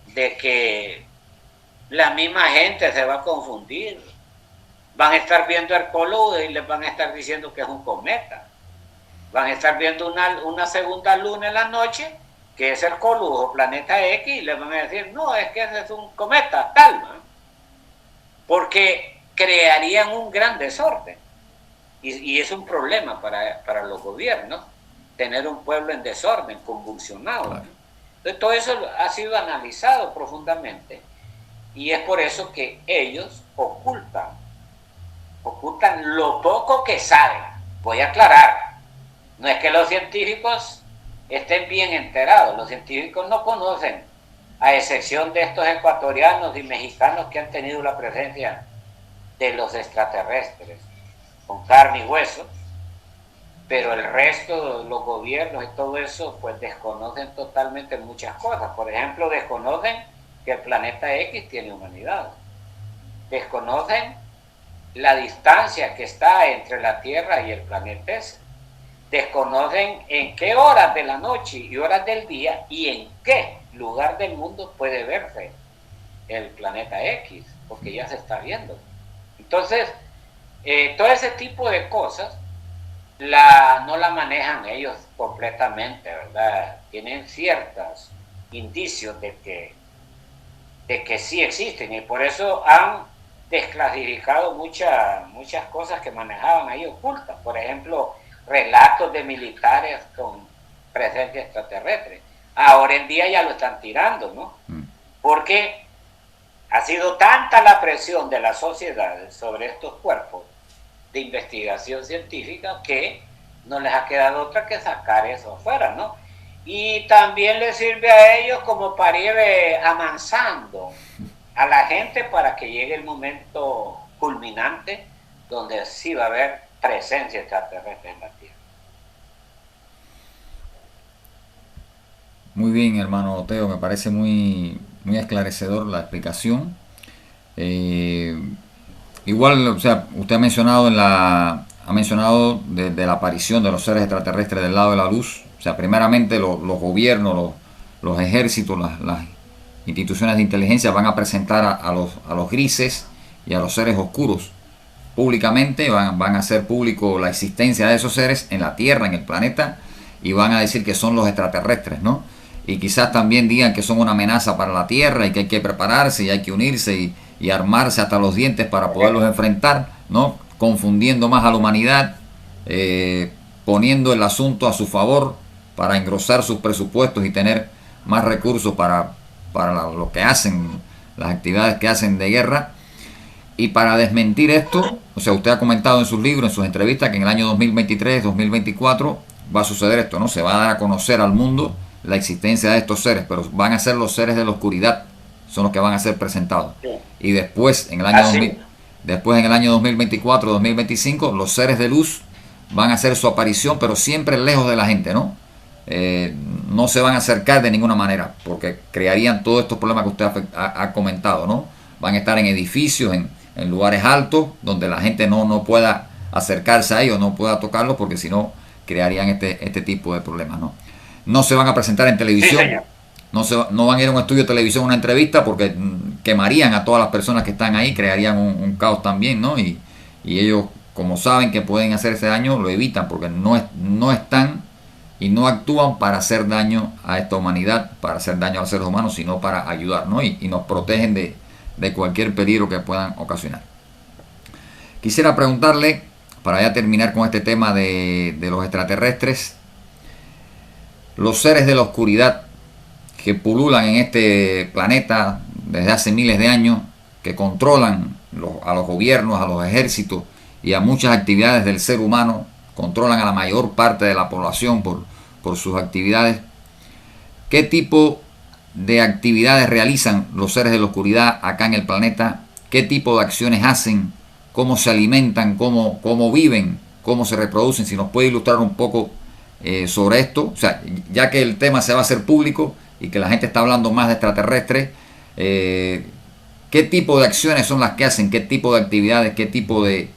de que la misma gente se va a confundir. Van a estar viendo el Colo y les van a estar diciendo que es un cometa. Van a estar viendo una segunda luna en la noche, que es el Colo o planeta X, y les van a decir, no, es que ese es un cometa, tal, ¿no? Porque crearían un gran desorden. Y es un problema para los gobiernos, tener un pueblo en desorden, convulsionado, ¿no? Entonces todo eso ha sido analizado profundamente, y es por eso que ellos ocultan lo poco que saben. Voy a aclarar, no es que los científicos estén bien enterados, los científicos no conocen, a excepción de estos ecuatorianos y mexicanos que han tenido la presencia de los extraterrestres con carne y hueso, pero el resto de los gobiernos y todo eso pues desconocen totalmente muchas cosas. Por ejemplo, desconocen que el planeta X tiene humanidad, desconocen la distancia que está entre la Tierra y el planeta S, desconocen en qué horas de la noche y horas del día y en qué lugar del mundo puede verse el planeta X, porque ya se está viendo. Entonces, todo ese tipo de cosas no la manejan ellos completamente, ¿verdad? Tienen ciertos indicios de que sí existen, y por eso han desclasificado muchas cosas que manejaban ahí ocultas. Por ejemplo, relatos de militares con presencia extraterrestre. Ahora en día ya lo están tirando, ¿no? Porque ha sido tanta la presión de las sociedades sobre estos cuerpos de investigación científica que no les ha quedado otra que sacar eso afuera, ¿no? Y también les sirve a ellos como para ir amansando a la gente para que llegue el momento culminante donde sí va a haber presencia extraterrestre en la Tierra. Muy bien, hermano Teo, me parece muy esclarecedor la explicación. Igual, o sea, usted ha mencionado de la aparición de los seres extraterrestres del lado de la luz. O sea, primeramente los gobiernos, los ejércitos, las instituciones de inteligencia van a presentar a los grises y a los seres oscuros públicamente, van a hacer público la existencia de esos seres en la Tierra, en el planeta, y van a decir que son los extraterrestres, ¿no? Y quizás también digan que son una amenaza para la Tierra y que hay que prepararse y hay que unirse y armarse hasta los dientes para poderlos enfrentar, ¿no? Confundiendo más a la humanidad, poniendo el asunto a su favor para engrosar sus presupuestos y tener más recursos para lo que hacen, las actividades que hacen de guerra. Y para desmentir esto, o sea, usted ha comentado en sus libros, en sus entrevistas, que en el año 2023, 2024 va a suceder esto, ¿no? Se va a dar a conocer al mundo la existencia de estos seres, pero van a ser los seres de la oscuridad, son los que van a ser presentados. Sí. Y después, en el año 2000, después en el año 2024-2025, los seres de luz van a hacer su aparición, pero siempre lejos de la gente, ¿no? No se van a acercar de ninguna manera, porque crearían todos estos problemas que usted ha comentado, ¿no? Van a estar en edificios, en lugares altos, donde la gente no pueda acercarse a ellos, no pueda tocarlos, porque si no, crearían este tipo de problemas, ¿no? No se van a presentar en televisión, sí, no van a ir a un estudio de televisión, una entrevista, porque quemarían a todas las personas que están ahí, crearían un caos también, ¿no? Y ellos, como saben que pueden hacer ese daño, lo evitan, porque no están y no actúan para hacer daño a esta humanidad, para hacer daño a los seres humanos, sino para ayudar, ¿no? Y nos protegen de cualquier peligro que puedan ocasionar. Quisiera preguntarle, para ya terminar con este tema de los extraterrestres, los seres de la oscuridad que pululan en este planeta desde hace miles de años, que controlan a los gobiernos, a los ejércitos y a muchas actividades del ser humano, controlan a la mayor parte de la población por sus actividades. ¿Qué tipo de actividades realizan los seres de la oscuridad acá en el planeta? ¿Qué tipo de acciones hacen? ¿Cómo se alimentan? ¿Cómo viven? ¿Cómo se reproducen? Si nos puede ilustrar un poco sobre esto, o sea, ya que el tema se va a hacer público y que la gente está hablando más de extraterrestres, ¿qué tipo de acciones son las que hacen? ¿Qué tipo de actividades? ¿Qué tipo de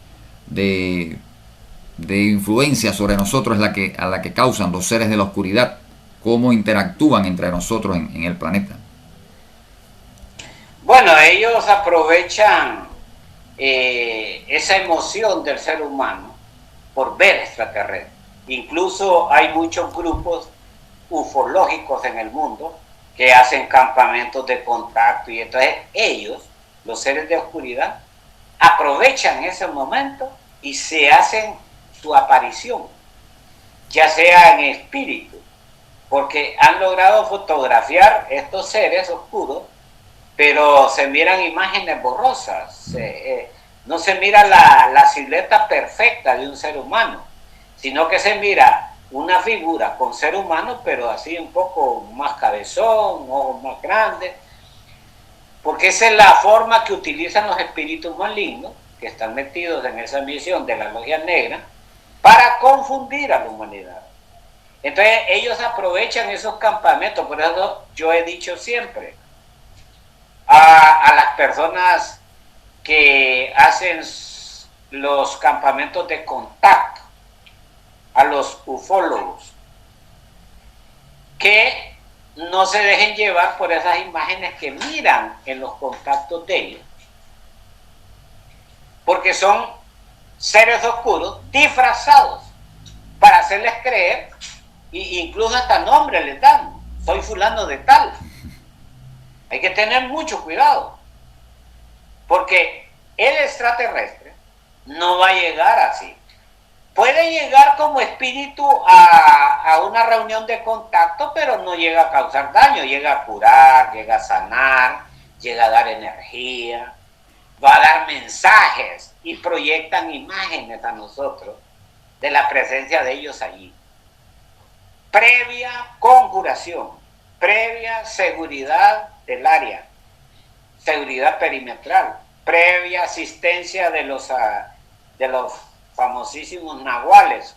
influencia sobre nosotros es a la que causan los seres de la oscuridad? ¿Cómo interactúan entre nosotros en el planeta? Bueno, ellos aprovechan esa emoción del ser humano por ver extraterrestres. Incluso hay muchos grupos ufológicos en el mundo que hacen campamentos de contacto, y entonces ellos, los seres de oscuridad, aprovechan ese momento y se hacen su aparición, ya sea en espíritu, porque han logrado fotografiar estos seres oscuros, pero se miran imágenes borrosas, no se mira la silueta perfecta de un ser humano, sino que se mira una figura con ser humano, pero así un poco más cabezón, ojos más grandes, porque esa es la forma que utilizan los espíritus malignos que están metidos en esa misión de la logia negra para confundir a la humanidad. Entonces ellos aprovechan esos campamentos. Por eso yo he dicho siempre a las personas que hacen los campamentos de contacto, a los ufólogos, que no se dejen llevar por esas imágenes que miran en los contactos de ellos, porque son seres oscuros disfrazados para hacerles creer, e incluso hasta nombre les dan: soy fulano de tal. Hay que tener mucho cuidado, porque el extraterrestre no va a llegar así. Puede llegar como espíritu a una reunión de contacto, pero no llega a causar daño, llega a curar, llega a sanar, llega a dar energía, va a dar mensajes y proyectan imágenes a nosotros de la presencia de ellos allí. Previa conjuración, previa seguridad del área, seguridad perimetral, previa asistencia de los famosísimos nahuales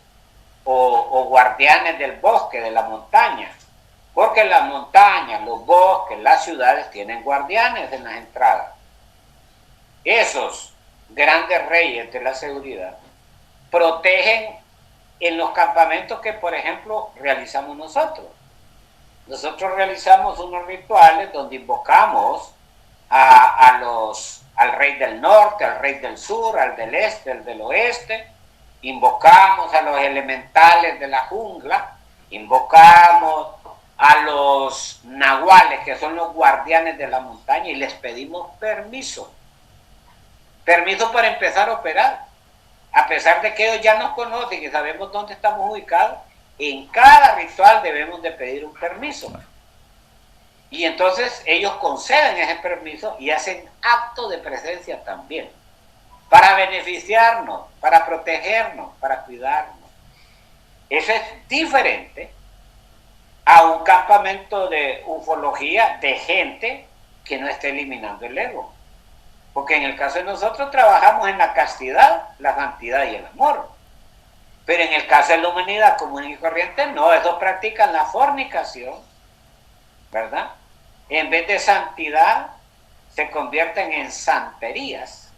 o guardianes del bosque, de la montaña, porque las montañas, los bosques, las ciudades tienen guardianes en las entradas. Esos grandes reyes de la seguridad protegen en los campamentos que, por ejemplo, realizamos nosotros. Nosotros realizamos unos rituales donde invocamos al rey del norte, al rey del sur, al del este, al del oeste. Invocamos a los elementales de la jungla, invocamos a los nahuales, que son los guardianes de la montaña, y les pedimos permiso para empezar a operar. A pesar de que ellos ya nos conocen y sabemos dónde estamos ubicados, en cada ritual debemos de pedir un permiso. Y entonces ellos conceden ese permiso y hacen acto de presencia también, para beneficiarnos, para protegernos, para cuidarnos. Eso es diferente a un campamento de ufología de gente que no esté eliminando el ego. Porque en el caso de nosotros trabajamos en la castidad, la santidad y el amor. Pero en el caso de la humanidad común y corriente, no, esos practican la fornicación, ¿verdad? En vez de santidad, se convierten en santerías.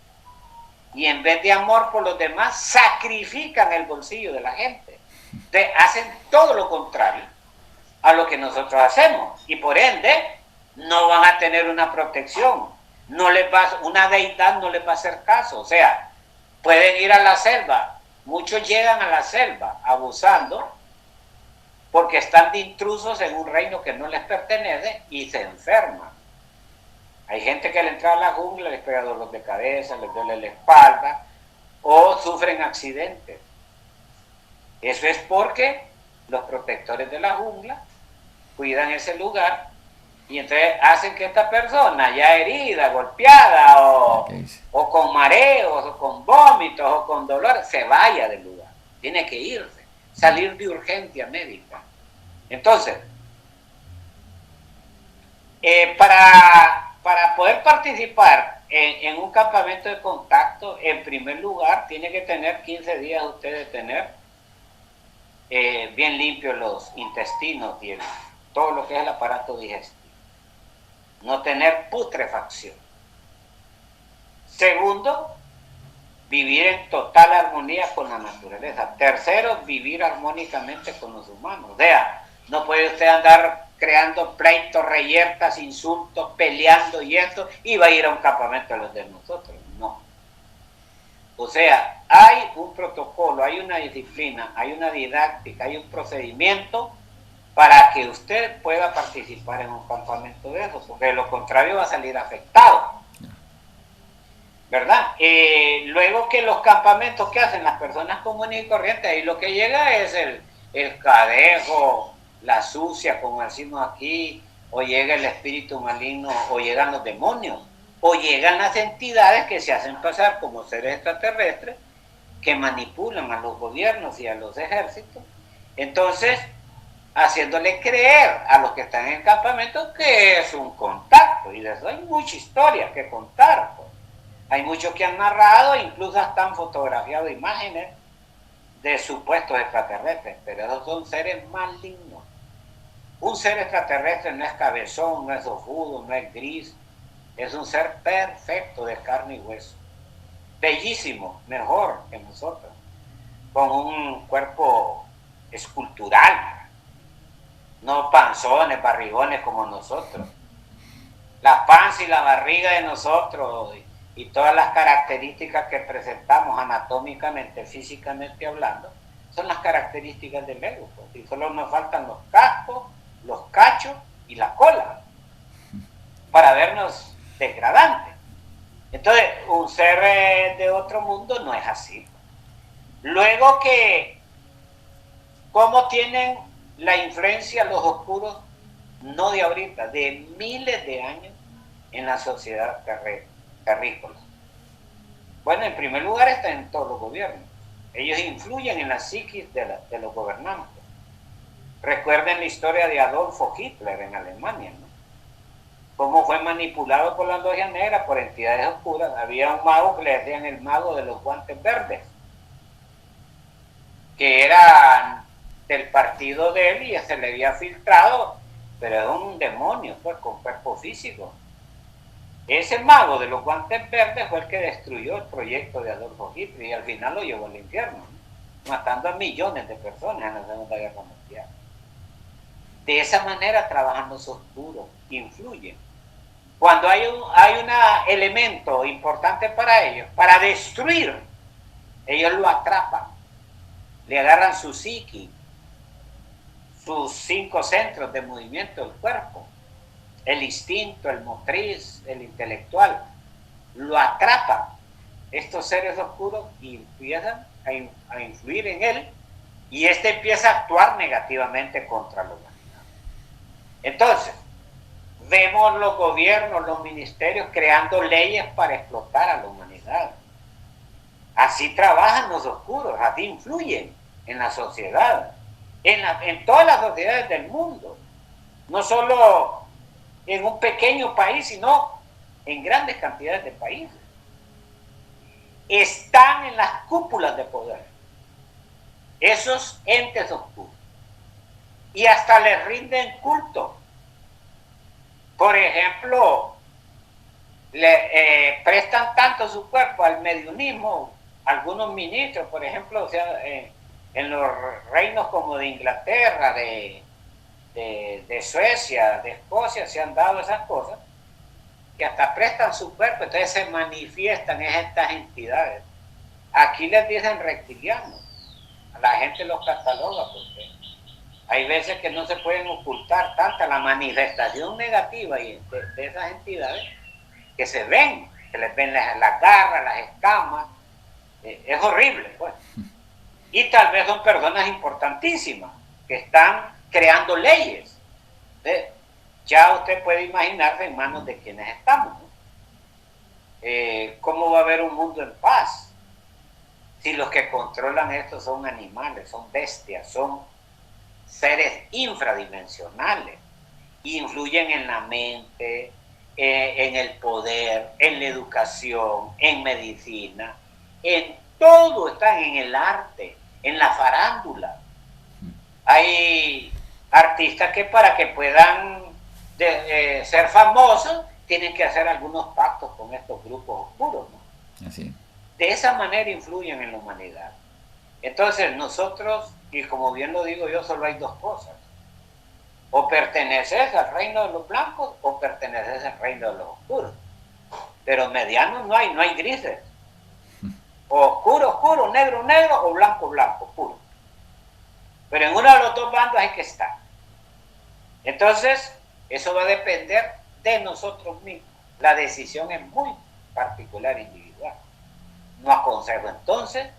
Y en vez de amor por los demás, sacrifican el bolsillo de la gente. Entonces, hacen todo lo contrario a lo que nosotros hacemos. Y por ende, no van a tener una protección. Una deidad no les va a hacer caso. O sea, pueden ir a la selva. Muchos llegan a la selva abusando porque están de intrusos en un reino que no les pertenece y se enferman. Hay gente que al entrar a la jungla les pega dolor de cabeza, les duele la espalda o sufren accidentes. Eso es porque los protectores de la jungla cuidan ese lugar y entonces hacen que esta persona ya herida, golpeada o con mareos o con vómitos o con dolor se vaya del lugar. Tiene que irse, salir de urgencia médica. Entonces, para poder participar en un campamento de contacto, en primer lugar, tiene que tener 15 días usted de tener bien limpios los intestinos y todo lo que es el aparato digestivo. No tener putrefacción. Segundo, vivir en total armonía con la naturaleza. Tercero, vivir armónicamente con los humanos. O sea, no puede usted andar creando pleitos, reyertas, insultos, peleando y esto, y va a ir a un campamento de los de nosotros. No. O sea, hay un protocolo, hay una disciplina, hay una didáctica, hay un procedimiento para que usted pueda participar en un campamento de eso, porque de lo contrario va a salir afectado, ¿verdad? Luego que los campamentos que hacen las personas comunes y corrientes, ahí lo que llega es el cadejo, la sucia, como decimos aquí, o llega el espíritu maligno, o llegan los demonios, o llegan las entidades que se hacen pasar como seres extraterrestres, que manipulan a los gobiernos y a los ejércitos, entonces haciéndole creer a los que están en el campamento que es un contacto, y de eso hay mucha historia que contar, pues. Hay muchos que han narrado, incluso hasta han fotografiado imágenes de supuestos extraterrestres, pero esos son seres malignos. Un ser extraterrestre no es cabezón, no es ojudo, no es gris, es un ser perfecto de carne y hueso, bellísimo, mejor que nosotros, con un cuerpo escultural, no panzones, barrigones como nosotros. La panza y la barriga de nosotros y todas las características que presentamos anatómicamente, físicamente hablando, son las características del ego, pues. Y solo nos faltan los cascos, los cachos y la cola para vernos degradantes. Entonces, un ser de otro mundo no es así. Luego que, ¿cómo tienen la influencia los oscuros? No de ahorita, de miles de años en la sociedad terrícola. Bueno, en primer lugar está en todos los gobiernos. Ellos influyen en la psiquis de los gobernantes. Recuerden la historia de Adolfo Hitler en Alemania, ¿no? Cómo fue manipulado por la logia negra, por entidades oscuras. Había un mago que le decían el mago de los guantes verdes, que era del partido de él y se le había filtrado, pero era un demonio, pues, con cuerpo físico. Ese mago de los guantes verdes fue el que destruyó el proyecto de Adolfo Hitler y al final lo llevó al infierno, ¿no? Matando a millones de personas en la Segunda Guerra Mundial. De esa manera trabajan los oscuros, influyen. Cuando hay un elemento importante para ellos, para destruir, ellos lo atrapan, le agarran su psiqui, sus 5 centros de movimiento del cuerpo, el instinto, el motriz, el intelectual, lo atrapan estos seres oscuros y empiezan a influir en él, y empieza a actuar negativamente contra la humanidad. Entonces, vemos los gobiernos, los ministerios creando leyes para explotar a la humanidad. Así trabajan los oscuros, así influyen en la sociedad. en todas las sociedades del mundo, no solo en un pequeño país, sino en grandes cantidades de países. Están en las cúpulas de poder, esos entes oscuros, y hasta les rinden culto. Por ejemplo, le prestan tanto su cuerpo al mediunismo, algunos ministros, por ejemplo, o sea, en los reinos como de Inglaterra, de Suecia, de Escocia, se han dado esas cosas, que hasta prestan su cuerpo, entonces se manifiestan estas entidades. Aquí les dicen reptilianos, a la gente los cataloga, porque hay veces que no se pueden ocultar tanta la manifestación negativa de esas entidades, que se ven, que les ven las garras, las escamas, es horrible, pues. Y tal vez son personas importantísimas, que están creando leyes. Ya usted puede imaginarse en manos de quienes estamos, ¿no? ¿Cómo va a haber un mundo en paz si los que controlan esto son animales, son bestias, son seres infradimensionales, influyen en la mente, en el poder, en la educación, en medicina, en todo, están en el arte, en la farándula. Hay artistas que para que puedan ser famosos tienen que hacer algunos pactos con estos grupos oscuros, ¿no? Así. De esa manera influyen en la humanidad. Entonces nosotros, y como bien lo digo yo, solo hay dos cosas: o perteneces al reino de los blancos o perteneces al reino de los oscuros. Pero medianos no hay grises. Oscuro, oscuro, negro, negro, o blanco, blanco, puro. Pero en uno de los dos bandos hay que estar. Entonces, eso va a depender de nosotros mismos. La decisión es muy particular e individual. No aconsejo entonces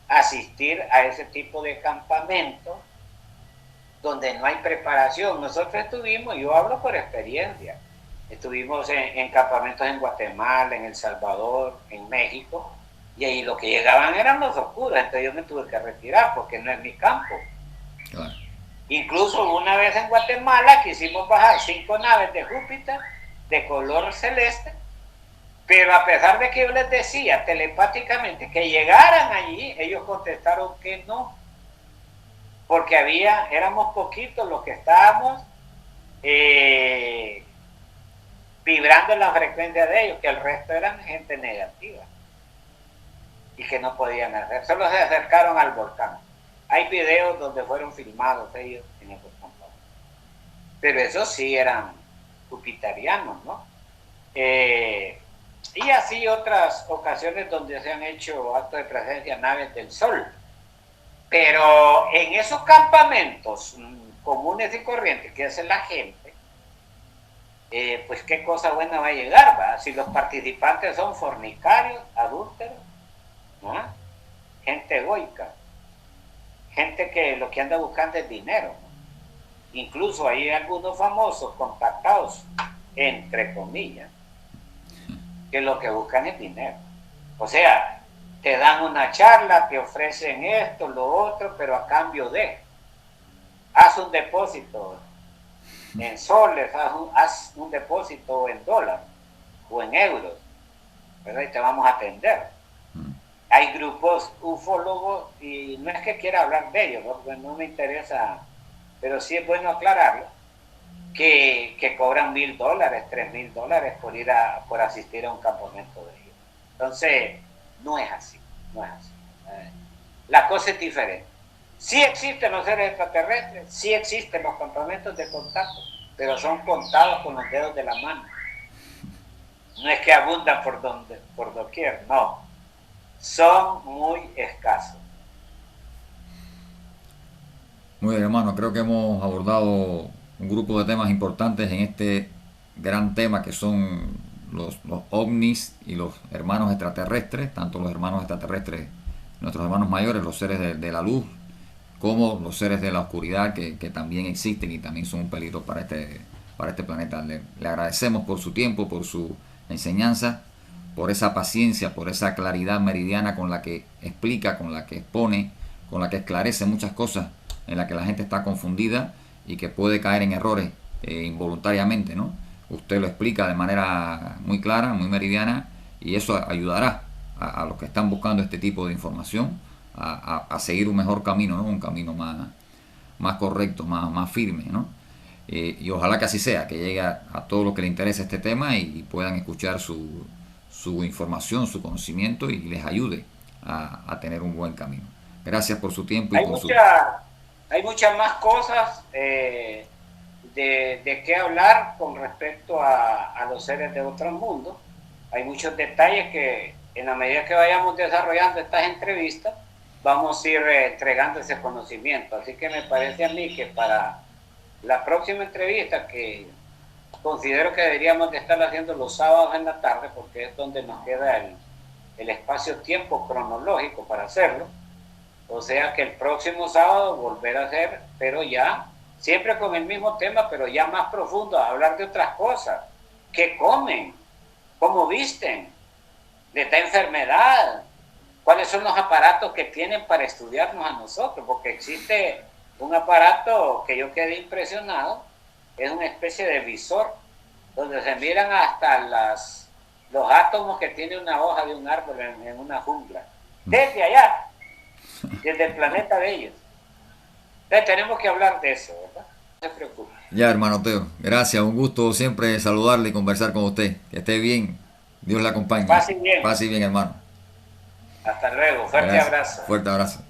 asistir a ese tipo de campamento donde no hay preparación. Nosotros estuvimos, yo hablo por experiencia, estuvimos en campamentos en Guatemala, en El Salvador, en México, y ahí lo que llegaban eran los oscuros, entonces yo me tuve que retirar porque no es mi campo. Claro. Incluso una vez en Guatemala quisimos bajar 5 naves de Júpiter de color celeste, pero a pesar de que yo les decía telepáticamente que llegaran allí, ellos contestaron que no, porque éramos poquitos los que estábamos vibrando en la frecuencia de ellos, que el resto eran gente negativa y que no podían hacer, solo se acercaron al volcán. Hay videos donde fueron filmados ellos en esos campamentos, pero esos sí eran jupiterianos, ¿no? Y así otras ocasiones donde se han hecho actos de presencia naves del sol. Pero en esos campamentos comunes y corrientes que hace la gente, pues qué cosa buena va a llegar, ¿va? Si los participantes son fornicarios, adúlteros, ¿no? Gente egoica, gente que lo que anda buscando es dinero, ¿no? Incluso hay algunos famosos contactados, entre comillas, que lo que buscan es dinero. O sea, te dan una charla, te ofrecen esto, lo otro, pero a cambio de, haz un depósito en soles, haz un depósito en dólares o en euros, ¿verdad? Y te vamos a atender. Hay grupos ufólogos, y no es que quiera hablar de ellos, porque no me interesa, pero sí es bueno aclararlo, que cobran $1,000, $3,000 por asistir a un campamento de ellos. Entonces, no es así. La cosa es diferente. Sí existen los seres extraterrestres, sí existen los campamentos de contacto, pero son contados con los dedos de la mano. No es que abundan por doquier, no. Son muy escasos. Muy bien, hermano, creo que hemos abordado un grupo de temas importantes en este gran tema que son los ovnis y los hermanos extraterrestres, tanto los hermanos extraterrestres, nuestros hermanos mayores, los seres de la luz, como los seres de la oscuridad que también existen y también son un peligro para este planeta. Le agradecemos por su tiempo, por su enseñanza, por esa paciencia, por esa claridad meridiana con la que explica, con la que expone, con la que esclarece muchas cosas en la que la gente está confundida y que puede caer en errores involuntariamente, ¿no? Usted lo explica de manera muy clara, muy meridiana, y eso ayudará a los que están buscando este tipo de información a seguir un mejor camino, ¿no? Un camino más correcto, más firme, ¿no? Y ojalá que así sea, que llegue a todo lo que le interese este tema y puedan escuchar su información, su conocimiento y les ayude a tener un buen camino. Gracias por su tiempo y Hay por su... hay muchas más cosas de qué hablar con respecto a los seres de otros mundos. Hay muchos detalles que en la medida que vayamos desarrollando estas entrevistas, vamos a ir entregando ese conocimiento. Así que me parece a mí que para la próxima entrevista, que considero que deberíamos de estar haciendo los sábados en la tarde, porque es donde nos queda el espacio-tiempo cronológico para hacerlo. O sea que el próximo sábado volver a hacer, pero ya, siempre con el mismo tema, pero ya más profundo, a hablar de otras cosas. ¿Qué comen? ¿Cómo visten? ¿De esta enfermedad? ¿Cuáles son los aparatos que tienen para estudiarnos a nosotros? Porque existe un aparato que yo quedé impresionado, es una especie de visor, donde se miran hasta los átomos que tiene una hoja de un árbol en una jungla. Desde allá, desde el planeta de ellos. Entonces tenemos que hablar de eso, ¿verdad? No se preocupe. Ya, hermano Teo, gracias, un gusto siempre saludarle y conversar con usted. Que esté bien, Dios le acompañe. Pase bien. Pase bien, hermano. Hasta luego, fuerte Gracias. abrazo. Fuerte abrazo.